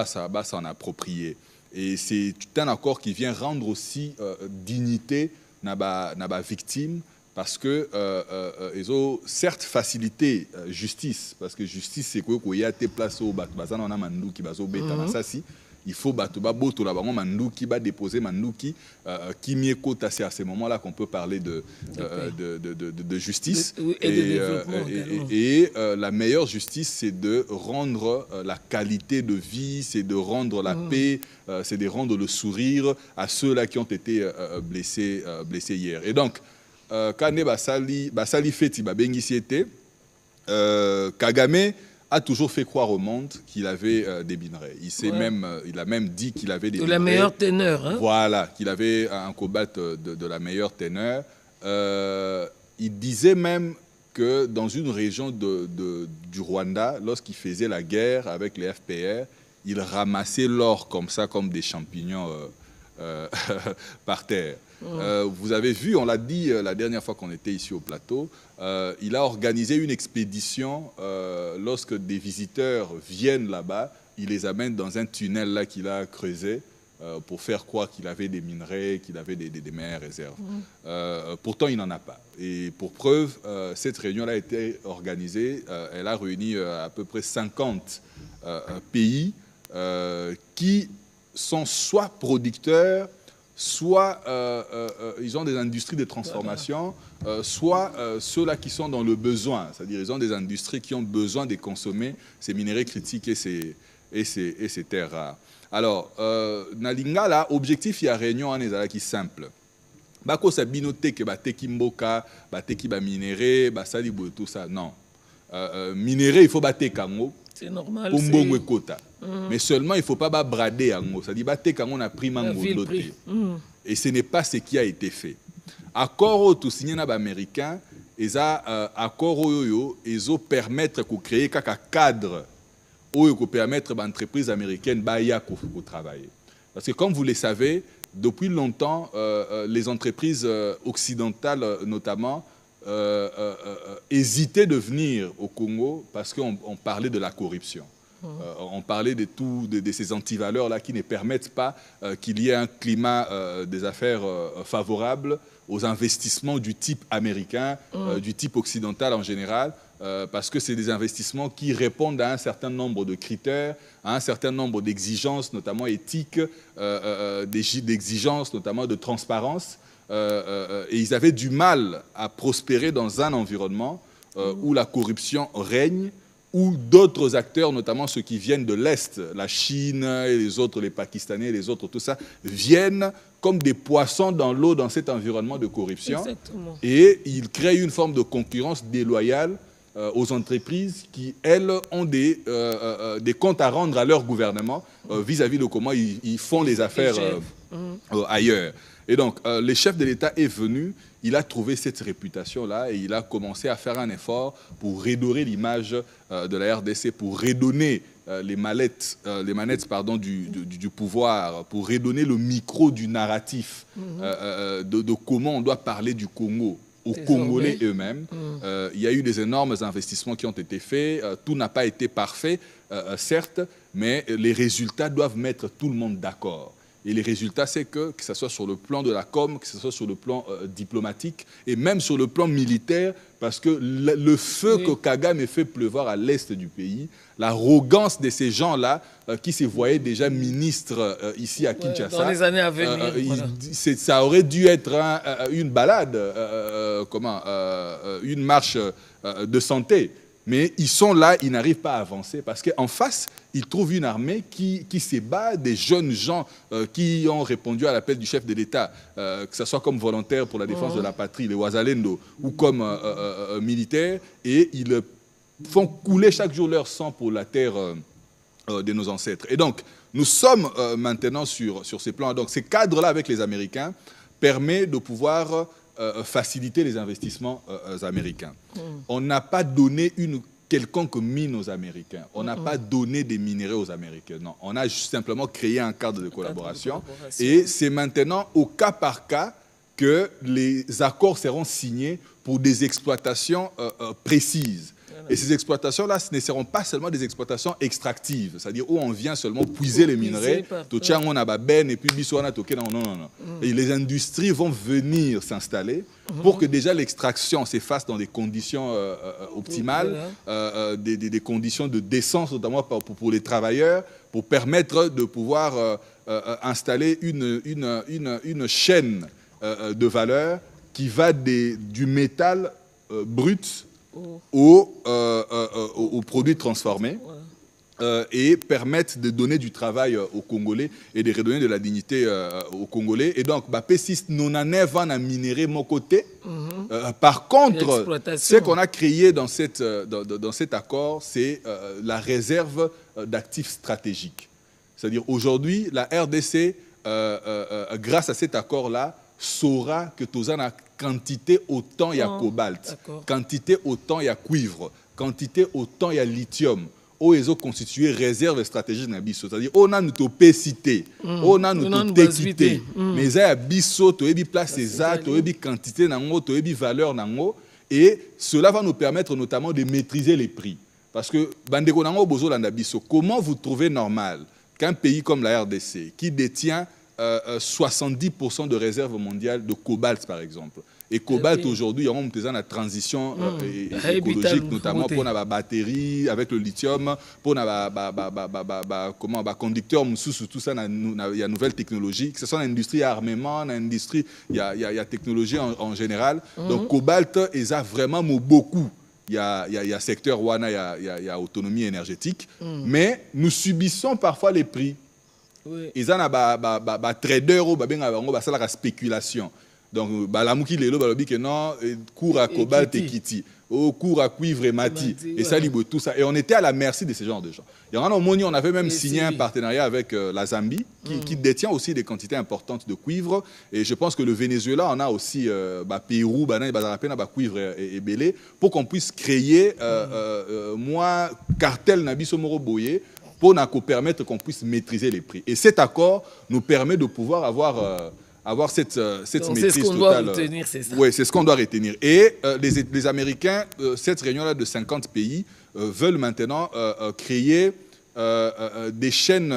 ça s'en approprier. Et c'est un accord qui vient rendre aussi dignité à la victime parce que ils ont certes facilité justice parce que justice c'est quoi qu'il y a des places au bazan on a mandou qui bazo beta ça si il faut battre boto là mandou qui va déposer mandou qui mieux côté c'est à ce moment-là qu'on peut parler de justice et la meilleure justice c'est de rendre la qualité de vie, c'est de rendre la paix, c'est de rendre le sourire à ceux-là qui ont été blessés hier. Et donc Kane Basali Feti Babengisiete, Kagame a toujours fait croire au monde qu'il avait des minerais. Il a même dit qu'il avait des minerais. De la meilleure teneur. Hein? Voilà, qu'il avait un cobalt de la meilleure teneur. Il disait même que dans une région du Rwanda, lorsqu'il faisait la guerre avec les FPR, il ramassait l'or comme ça, comme des champignons par terre. Vous avez vu, on l'a dit la dernière fois qu'on était ici au plateau, il a organisé une expédition. Lorsque des visiteurs viennent là-bas, il les amène dans un tunnel là qu'il a creusé pour faire croire qu'il avait des minerais, qu'il avait des meilleures réserves. Pourtant, il n'en a pas. Et pour preuve, cette réunion a été organisée. Elle a réuni à peu près 50 pays qui sont soit producteurs, soit ils ont des industries de transformation, soit ceux-là qui sont dans le besoin, c'est-à-dire ils ont des industries qui ont besoin de consommer ces minéraux critiques et ces terres rares. Alors, Nalinga, là, objectif, il y a réunion en ezala qui simple. Bako sabino teke bateki mboka, bateki ba minéré, basali boye tout ça, non. Minéré, il faut battre kango. C'est normal. Pour mbongwe kota. Mais seulement, il ne faut pas brader yango. C'est-à-dire, battre kango na prix mango doté. Et ce n'est pas ce qui a été fait. Accord tout signé na ba américain, accord oyo, ils ont permettre de créer un cadre où peut permettre à l'entreprise américaine de travailler. Parce que comme vous le savez, depuis longtemps, les entreprises occidentales notamment hésitaient de venir au Congo parce qu'on parlait de la corruption. On parlait de ces antivaleurs-là qui ne permettent pas qu'il y ait un climat des affaires favorable aux investissements du type américain, du type occidental en général, parce que c'est des investissements qui répondent à un certain nombre de critères, à un certain nombre d'exigences, notamment éthiques, d'exigences notamment de transparence. Et ils avaient du mal à prospérer dans un environnement où la corruption règne, où d'autres acteurs, notamment ceux qui viennent de l'Est, la Chine et les autres, les Pakistanais, les autres, tout ça, viennent comme des poissons dans l'eau dans cet environnement de corruption. Exactement. Et ils créent une forme de concurrence déloyale aux entreprises qui, elles, ont des comptes à rendre à leur gouvernement vis-à-vis de comment ils font les affaires ailleurs. Et donc, le chef de l'État est venu, il a trouvé cette réputation-là et il a commencé à faire un effort pour redorer l'image de la RDC, pour redonner les manettes du pouvoir, pour redonner le micro du narratif de comment on doit parler du Congo aux Congolais eux-mêmes. Il y a eu des énormes investissements qui ont été faits. Tout n'a pas été parfait, certes, mais les résultats doivent mettre tout le monde d'accord. Et les résultats, c'est que ce soit sur le plan de la com, que ce soit sur le plan diplomatique et même sur le plan militaire, parce que le feu que Kagame fait pleuvoir à l'est du pays, l'arrogance de ces gens-là qui se voyaient déjà ministres ici à Kinshasa, dans les années à venir, ça aurait dû être une balade, une marche de santé. Mais ils sont là, ils n'arrivent pas à avancer parce qu'en face, ils trouvent une armée qui se bat, des jeunes gens qui ont répondu à l'appel du chef de l'État, que ce soit comme volontaires pour la défense de la patrie, les Ouazalendo, ou comme militaires, et ils font couler chaque jour leur sang pour la terre de nos ancêtres. Et donc, nous sommes maintenant sur ces plans. Donc, ces cadres-là avec les Américains permettent de pouvoir faciliter les investissements américains. On n'a pas donné une quelconque mine aux Américains. On n'a pas donné des minéraux aux Américains. Non, on a juste simplement créé un cadre de collaboration. Et c'est maintenant au cas par cas que les accords seront signés pour des exploitations précises. Et ces exploitations-là, ce ne seront pas seulement des exploitations extractives, c'est-à-dire où on vient seulement puiser les minerais, et puis non. Et les industries vont venir s'installer pour que déjà l'extraction se fasse dans des conditions optimales, des conditions de décence, notamment pour les travailleurs, pour permettre de pouvoir installer une chaîne de valeur qui va du métal brut aux produits transformés et permettent de donner du travail aux Congolais et de redonner de la dignité aux Congolais. Et donc, P6 non a minéré mon côté. Par contre, ce qu'on a créé dans cet accord, c'est la réserve d'actifs stratégiques. C'est-à-dire aujourd'hui, la RDC, grâce à cet accord-là, saura que Tozana quantité autant il y a cobalt, quantité autant il y a cuivre, quantité autant il y a lithium. où ils ont constitué réserve stratégique na biso, c'est-à-dire on a notre opacité, on a notre équité, mais il y a biso, tu as place exacte, tu as quantité nango, tu as valeur nango, et cela va nous permettre notamment de maîtriser les prix, parce que bandeko nango bozo landa biso, comment vous trouvez normal qu'un pays comme la RDC qui détient 70% de réserves mondiales de cobalt par exemple. Et cobalt aujourd'hui, on a une transition écologique, notamment pour la batterie avec le lithium, pour les conducteurs, tout ça, il y a nouvelles technologies, que ce soit l'industrie armement, l'industrie, il y a technologie en général. Donc cobalt, ils ont vraiment beaucoup. Il y a secteur WANA, il y a autonomie énergétique, mais nous subissons parfois les prix. Ils ont des traders qui ont la spéculation. Donc, balamouki lelo balobi que non, cours à cobalt et kiti, cours à cuivre et mati, et ça libre tout ça. Et on était à la merci de ce genre de gens. Il y en a on avait même signé un partenariat avec la Zambie, qui détient aussi des quantités importantes de cuivre. Et je pense que le Venezuela en a aussi, Pérou, cuivre et belé, pour qu'on puisse créer, cartel Nabiso Moro Boye, pour nous permettre qu'on puisse maîtriser les prix. Et cet accord nous permet de pouvoir avoir cette maîtrise totale. Oui, c'est ce qu'on doit retenir. Et les Américains, cette réunion-là de 50 pays, veulent maintenant créer des chaînes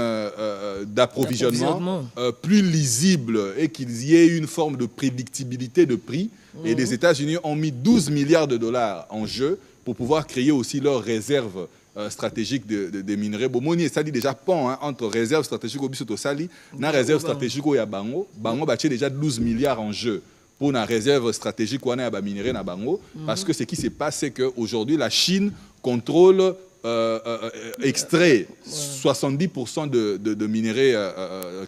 d'approvisionnement plus lisibles et qu'il y ait une forme de prédictibilité de prix. Et les États-Unis ont mis 12 milliards de dollars en jeu pour pouvoir créer aussi leurs réserves stratégique de minerais. Bomoni, ça dit déjà pont entre réserve stratégique au Bisoto Sali et réserve stratégique au Yabango. Bango a déjà 12 milliards en jeu pour la réserve stratégique ou à minerais na Bango. Parce que ce qui se passe, c'est qu'aujourd'hui, la Chine contrôle, extrait 70% de minerais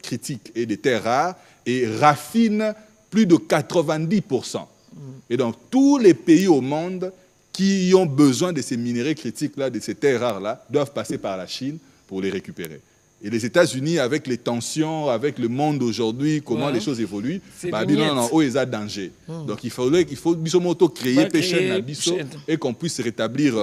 critiques et des terres rares et raffine plus de 90%. Et donc, tous les pays au monde qui ont besoin de ces minéraux critiques-là, de ces terres rares-là, doivent passer par la Chine pour les récupérer. Et les États-Unis, avec les tensions, avec le monde aujourd'hui, comment les choses évoluent, non, ils ont danger. Donc il faut créer péché et qu'on puisse rétablir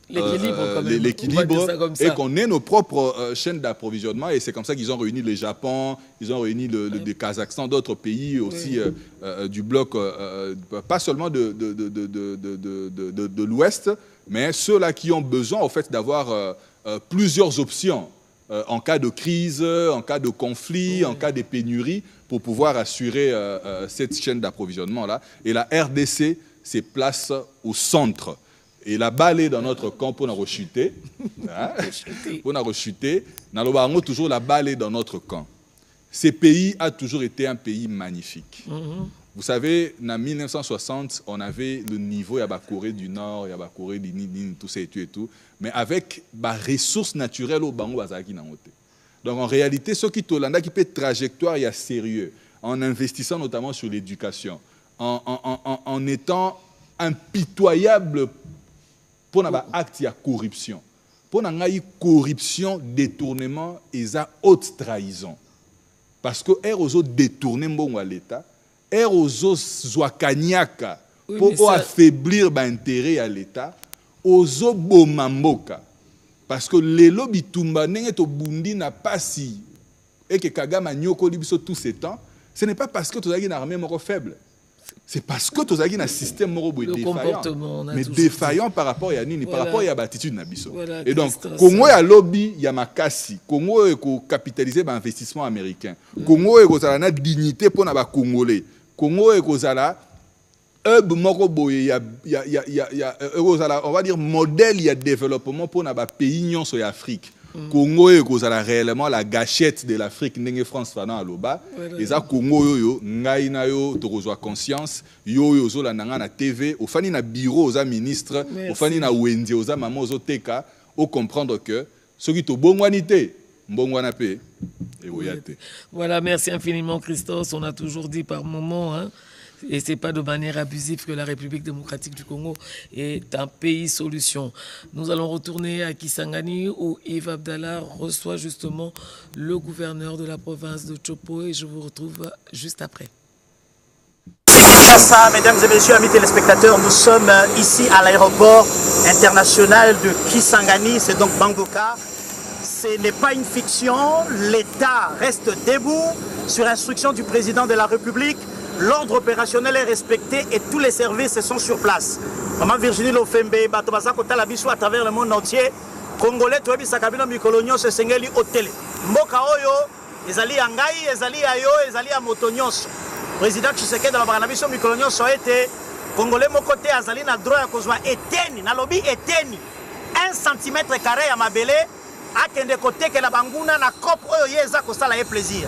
l'équilibre et qu'on ait nos propres chaînes d'approvisionnement. Et c'est comme ça qu'ils ont réuni le Japon, ils ont réuni le Kazakhstan, d'autres pays aussi du bloc, pas seulement de l'Ouest, mais ceux-là qui ont besoin en fait, d'avoir plusieurs options en cas de crise, en cas de conflit, en cas de pénurie, pour pouvoir assurer cette chaîne d'approvisionnement-là. Et la RDC se place au centre. Et la balle est dans notre camp pour nous rechuter. Pour nous rechuter, nous avons toujours la balle est dans notre camp. Ce pays a toujours été un pays magnifique. Vous savez, en 1960, on avait le niveau, il y a la Corée du Nord, il y a la Corée du Nord, tout ça et tout. Mais avec les ressources naturelles au Bango Bazaki Nangote. Donc en réalité, ce qui qui peut trajectoire, il y a sérieux, en investissant notamment sur l'éducation, en étant impitoyable pour un acte de corruption. Pour une corruption, détournement et haute trahison. Parce que les détourné l'État, les zoakanyaka pour affaiblir l'intérêt à l'État, les bomamboka. Parce que les lobbies tumba to bundi n'a pas si et que Kagame a nyoko libiso tous ces temps, ce n'est pas parce que tu as une armée moro faible. C'est parce que tu as un système moro défaillant. Mais défaillant par rapport à Nini, par rapport à l'attitude Nabiso. Et donc, Congo a lobby, il y a makasi. Congo est capitalisé par l'investissement américain. Congo est une dignité pour les Congolais. Congo est on va dire modèle de développement pour les pays sur l'Afrique. Congo est réellement la gâchette de l'Afrique, n'engé France Fanan Aloba. Et ça Congo yo ngai na yo to reçoit conscience yo zo la nanga na TV, au fani na bureau aux ministres, au fani na wendi aux maman aux teka, au comprendre que ce qui to bongwanité, mbongwana pe et oyate. Voilà, merci infiniment Christos, on a toujours dit par moment hein. Et ce n'est pas de manière abusive que la République démocratique du Congo est un pays solution. Nous allons retourner à Kisangani où Yves Abdallah reçoit justement le gouverneur de la province de Chopo et je vous retrouve juste après. ça, mesdames et messieurs, amis téléspectateurs, nous sommes ici à l'aéroport international de Kisangani, c'est donc Bangoka. Ce n'est pas une fiction, l'État reste debout sur instruction du président de la République. L'ordre opérationnel est respecté et tous les services sont sur place. Maman Virginie Lofembe, Batobasa Kotalabiso à travers le monde entier. Congolais, Touabi Sakabino Mikolonio, se Sengeli Hôtel. Mboka Oyo, Ezali Angai, Ezali Ayo, Ezali Amotonyos. Président Tshisekedi de la Baranabiso Mikolonio a été Congolais Mokote Azali na droit à Kozwa Eteni, na lobby Eteni. 1 cm carré à Mabele, à Kende Kote que la Banguna na COP Oyo Yeza Kosala et plaisir.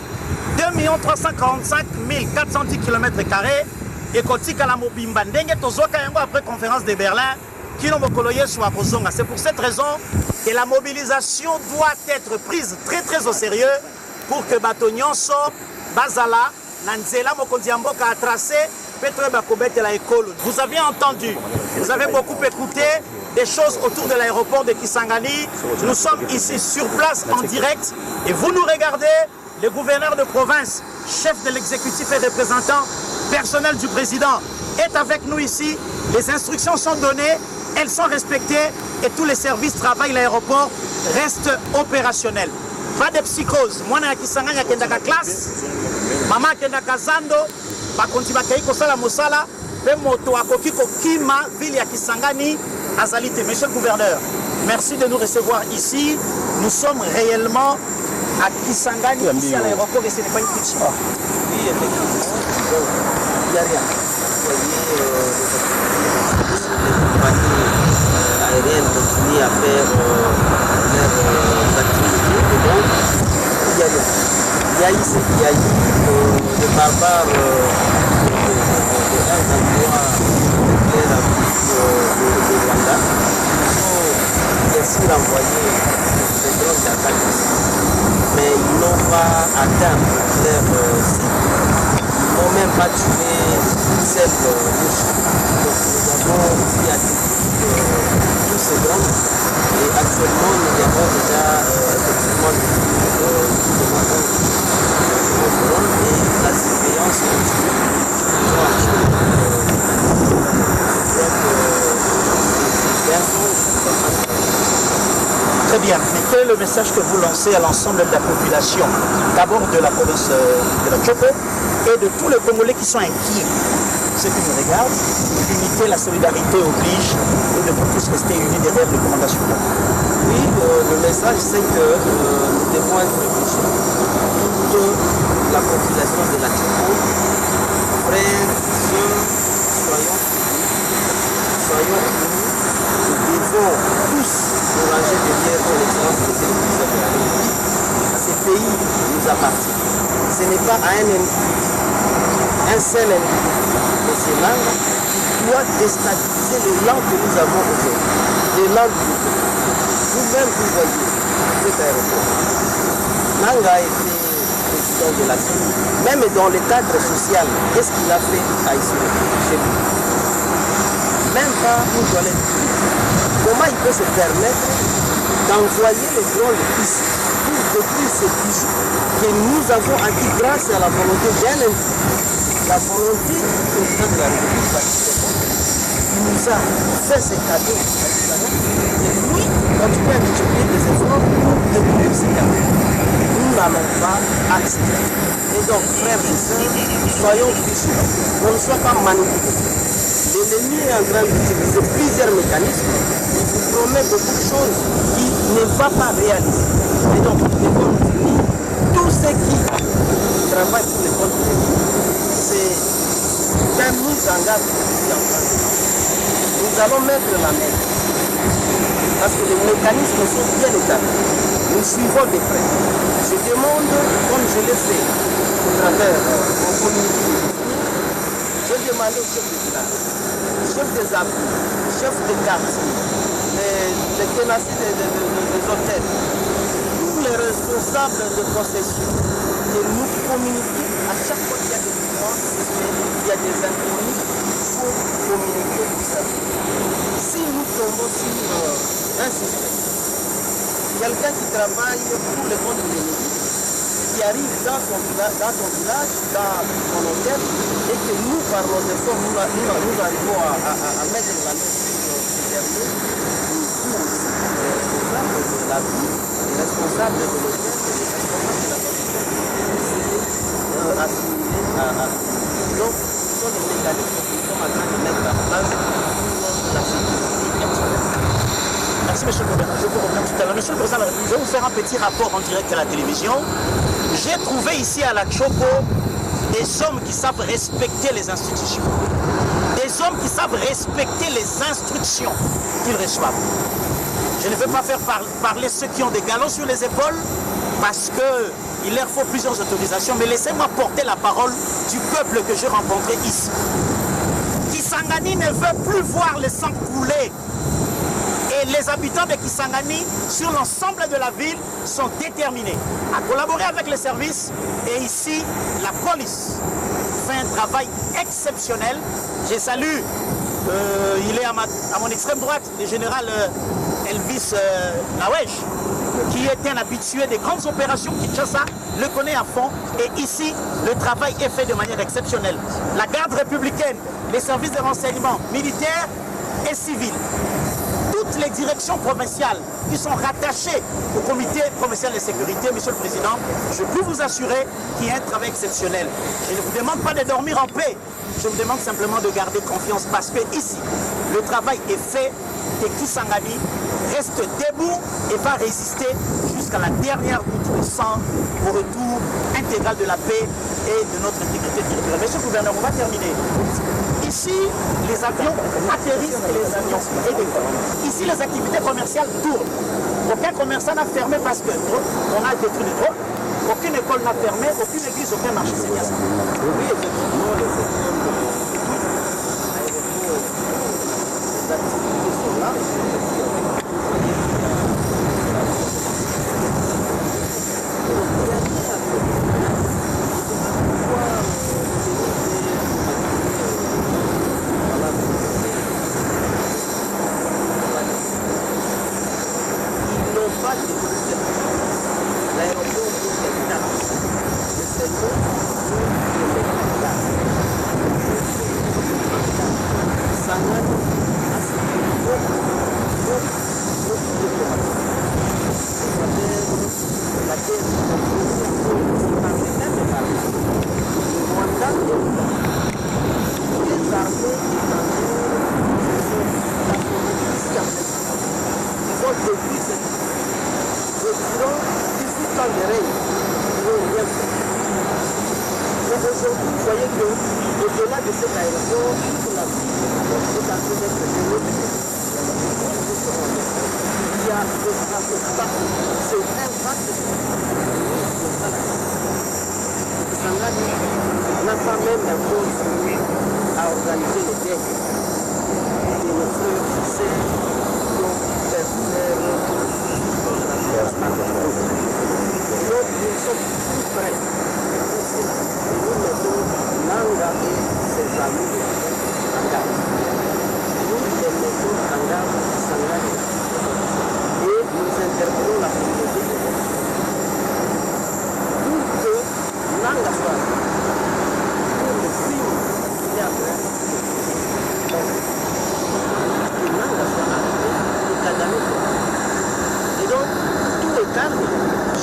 2 345 410 km et Kotika la Mobimba. Ndenge Tozoka Yango après conférence de Berlin. C'est pour cette raison que la mobilisation doit être prise très très au sérieux pour que Batonyonso, Bazala, Nanzela, Mokondiamboka a tracé, Petre Bakobet et la école. Vous avez entendu, vous avez beaucoup écouté des choses autour de l'aéroport de Kisangani. Nous sommes ici sur place en direct et vous nous regardez, le gouverneur de province, chef de l'exécutif et représentant personnel du président est avec nous ici. Les instructions sont données. Elles sont respectées et tous les services travaillent, l'aéroport reste opérationnel. Pas de psychose. Moi, je suis en classe. Maman est en Zando. Je suis en Mosala. Je suis en ville de Kisangani. Azalité. Monsieur le gouverneur, merci de nous recevoir ici. Nous sommes réellement à Kisangani, ici à l'aéroport, et ce n'est pas une fiction. Oui, effectivement. Il n'y a rien. Aérienne continue à faire leurs activités. Et donc, il y a rien. Il y a eu ce qu'il y a eu, les barbares de un endroit avec la ville de Rwanda. Ils ont bien sûr envoyé des drones d'attaque ici, mais ils n'ont pas atteint leur cible. Ils n'ont même pas tué celle rouge. Donc nous avons aussi acquis tous ces drones et actuellement nous avons déjà effectivement des drones et la surveillance continue. Nous avons Très bien. Mais quel est le message que vous lancez à l'ensemble de la population, d'abord de la province de la Tchopo et de tous les Congolais qui sont inquiets? Ceux qui nous regardent, l'unité, la solidarité oblige, nous devons tous rester unis derrière les recommandations. Oui, le message c'est que nous devons être vigilants. Toute la population de la Tchopo, frères, sœurs, soyons unis. Nous devons tous nous ranger derrière son excellence de cette président de la République. Ce pays nous appartient. Ce n'est pas à un seul individu, mais c'est l'angle qui doit déstabiliser l'élan que nous avons aujourd'hui. L'élan du pays. Vous-même, vous voyez cet aéroport. Nanga a été président de la CENI. Même dans le cadre social, qu'est-ce qu'il a fait à Issourou chez lui? Même pas une toilette publique. Comment il peut se permettre d'envoyer les drones ici pour détruire ces bijoux que nous avons acquis grâce à la volonté d'un individu, la volonté du président de la République qui nous a fait ces cadeaux et lui continue à multiplier des efforts pour détruire ces cadeaux. Nous n'allons pas accepter. Et donc, frères et sœurs, soyons vigilants, qu'on ne soit pas manipulés. L'ennemi est en train d'utiliser plusieurs mécanismes. Il vous promet beaucoup de choses qu'il ne va pas réaliser. Et donc, nous devons nous unir. Tous ceux qui travaillent pour les comptes de l'ennemi, c'est un mise en garde qui est en train de faire. Nous allons mettre la main. Parce que les mécanismes sont bien établis. Nous suivons de près. Je demande, comme je l'ai fait au travers mon communiqué, j'ai demandé au chef de village, chef des abris, chef de quartier, les tenanciers des hôtels, tous les responsables de concession, que nous communiquons à chaque fois qu'il y a des différences, il y a des inconnus, il faut communiquer pour ça. Si nous tombons sur un système, quelqu'un qui travaille pour le compte de l'ennemi, qui arrive dans son village, dans son hôtel, et que nous, par nos efforts, nous arrivons à mettre la main sur ce dernier, nous aussi, les responsables de la vie, les responsables de l'hôtel, les responsables de la commission, essayer d'assimiler à. Donc, ce sont des mécanismes que nous sommes en train de mettre en place pour la sécurité extérieure. Merci, Monsieur le Gouverneur. Je vous reviens tout à l'heure. Monsieur le Président, je vais vous faire un petit rapport en direct à la télévision. J'ai trouvé ici à la Chopo des hommes qui savent respecter les institutions. Des hommes qui savent respecter les instructions qu'ils reçoivent. Je ne veux pas faire parler ceux qui ont des galons sur les épaules parce qu'il leur faut plusieurs autorisations, mais laissez-moi porter la parole du peuple que j'ai rencontré ici. Kisangani ne veut plus voir le sang couler. Et les habitants de Kisangani, sur l'ensemble de la ville, sont déterminés à collaborer avec les services. Et ici, la police fait un travail exceptionnel. Je salue, il est à mon extrême droite, le général Elvis Lawesh, qui est un habitué des grandes opérations. Kinshasa le connaît à fond. Et ici, le travail est fait de manière exceptionnelle. La garde républicaine, les services de renseignement militaires et civils, toutes les directions provinciales qui sont rattachées au comité provincial de sécurité, Monsieur le Président, je peux vous assurer qu'il y a un travail exceptionnel. Je ne vous demande pas de dormir en paix, je vous demande simplement de garder confiance parce que ici, le travail est fait et Kisangani reste debout et va résister jusqu'à la dernière goutte de sang au retour intégral de la paix et de notre intégrité territoriale. Monsieur le Gouverneur, on va terminer. Ici, les avions atterrissent et les avions redécollent. Ici, les activités commerciales tournent. Aucun commerçant n'a fermé parce qu'on a détruit les drones. Aucune école n'a fermé, aucune église, aucun marché. C'est bien ça. Oui, effectivement, les activités sont là.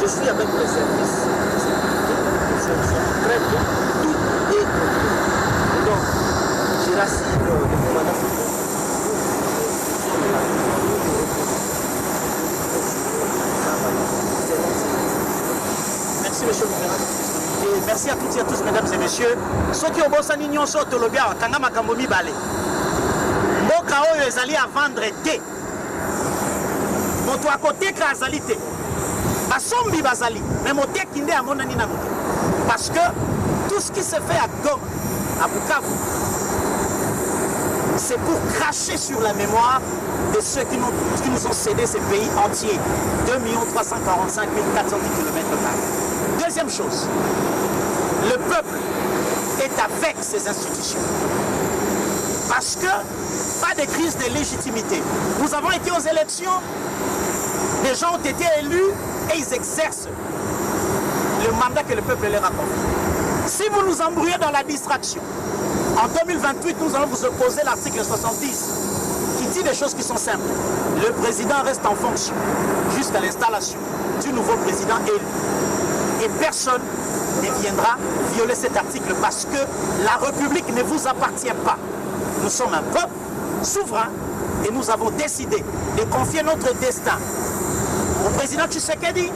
Je suis avec les services de sécurité, ils sont très bien, tout est contrôlé. Et donc, je rassure le commandant Merci, monsieur le gouverneur. Et merci à toutes et à tous, mesdames et messieurs. Ceux qui ont bossé l'union sont au lobby, quand on a Kambomi Balé. Mboka oyo ezali à vendre thé. Moto à côté kazalité. Basombi bazali, mais moté kinde à mon anina moté. Parce que tout ce qui se fait à Goma, à Bukavu, c'est pour cracher sur la mémoire de ceux qui nous ont cédé ces pays entiers. 2 345 410 km². Deuxième chose, le peuple est avec ses institutions. Parce que pas de crise de légitimité. Nous avons été aux élections, les gens ont été élus et ils exercent le mandat que le peuple leur a confié. Si vous nous embrouillez dans la distraction, en 2028, nous allons vous opposer l'article 70 qui dit des choses qui sont simples. Le président reste en fonction jusqu'à l'installation du nouveau président élu. Et personne ne viendra violer cet article parce que la République ne vous appartient pas. Nous sommes un peuple souverain et nous avons décidé de confier notre destin au président Tshisekedi.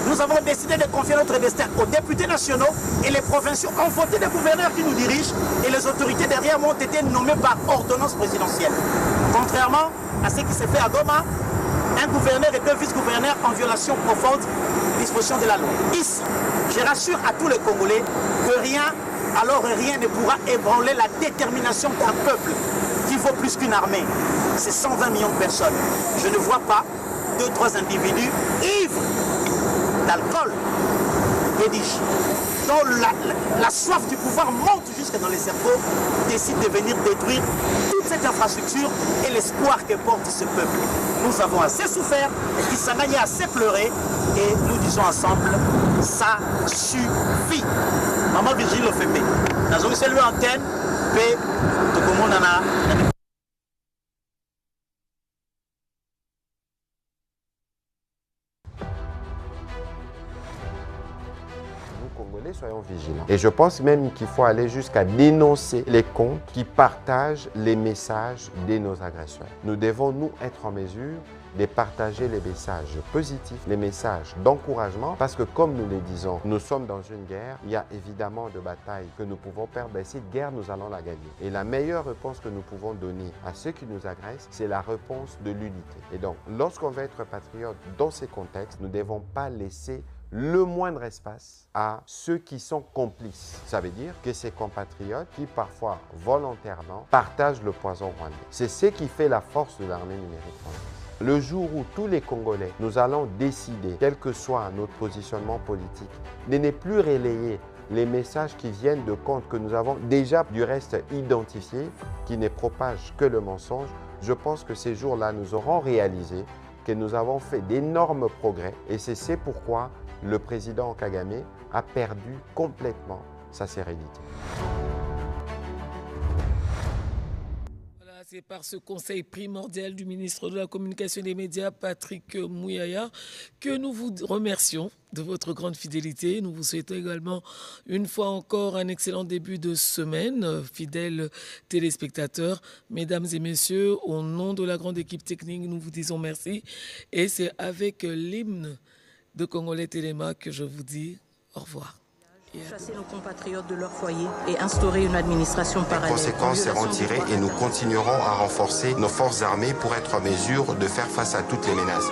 Nous avons décidé de confier notre destin aux députés nationaux et les provinciaux ont voté des gouverneurs qui nous dirigent et les autorités derrière ont été nommées par ordonnance présidentielle. Contrairement à ce qui s'est fait à Goma, un gouverneur et 2 vice-gouverneurs en violation profonde des dispositions de la loi. Ici, je rassure à tous les Congolais que rien, alors rien ne pourra ébranler la détermination d'un peuple qui vaut plus qu'une armée. C'est 120 millions de personnes. Je ne vois pas 2-3 individus ivres d'alcool, dont la soif du pouvoir monte jusque dans les cerveaux, décide de venir détruire toute cette infrastructure et l'espoir que porte ce peuple. Nous avons assez souffert, Kisangani a assez pleuré et nous disons ensemble, ça suffit. Maman Virginie le fait. Nous avons salué antenne, paix, tout le monde en a. Congolais, soyons vigilants. Et je pense même qu'il faut aller jusqu'à dénoncer les comptes qui partagent les messages de nos agresseurs. Nous devons, nous, être en mesure de partager les messages positifs, les messages d'encouragement, parce que comme nous le disons, nous sommes dans une guerre, il y a évidemment de batailles que nous pouvons perdre, mais cette guerre, nous allons la gagner. Et la meilleure réponse que nous pouvons donner à ceux qui nous agressent, c'est la réponse de l'unité. Et donc, lorsqu'on veut être patriote dans ces contextes, nous ne devons pas laisser le moindre espace à ceux qui sont complices. Ça veut dire que ces compatriotes qui parfois volontairement partagent le poison rwandais. C'est ce qui fait la force de l'armée numérique rwandaise. Le jour où tous les Congolais, nous allons décider, quel que soit notre positionnement politique, de ne plus relayer les messages qui viennent de comptes que nous avons déjà du reste identifiés, qui ne propagent que le mensonge, je pense que ces jours-là, nous aurons réalisé que nous avons fait d'énormes progrès et c'est pourquoi le président Kagame a perdu complètement sa sérénité. Voilà, c'est par ce conseil primordial du ministre de la Communication et des Médias, Patrick Mouyaya, que nous vous remercions de votre grande fidélité. Nous vous souhaitons également une fois encore un excellent début de semaine, fidèles téléspectateurs. Mesdames et messieurs, au nom de la grande équipe technique, nous vous disons merci. Et c'est avec l'hymne de Congolais Téléma que je vous dis au revoir. Chasser nos compatriotes de leur foyer et instaurer une administration parallèle. Les conséquences seront tirées et nous continuerons à renforcer nos forces armées pour être en mesure de faire face à toutes les menaces.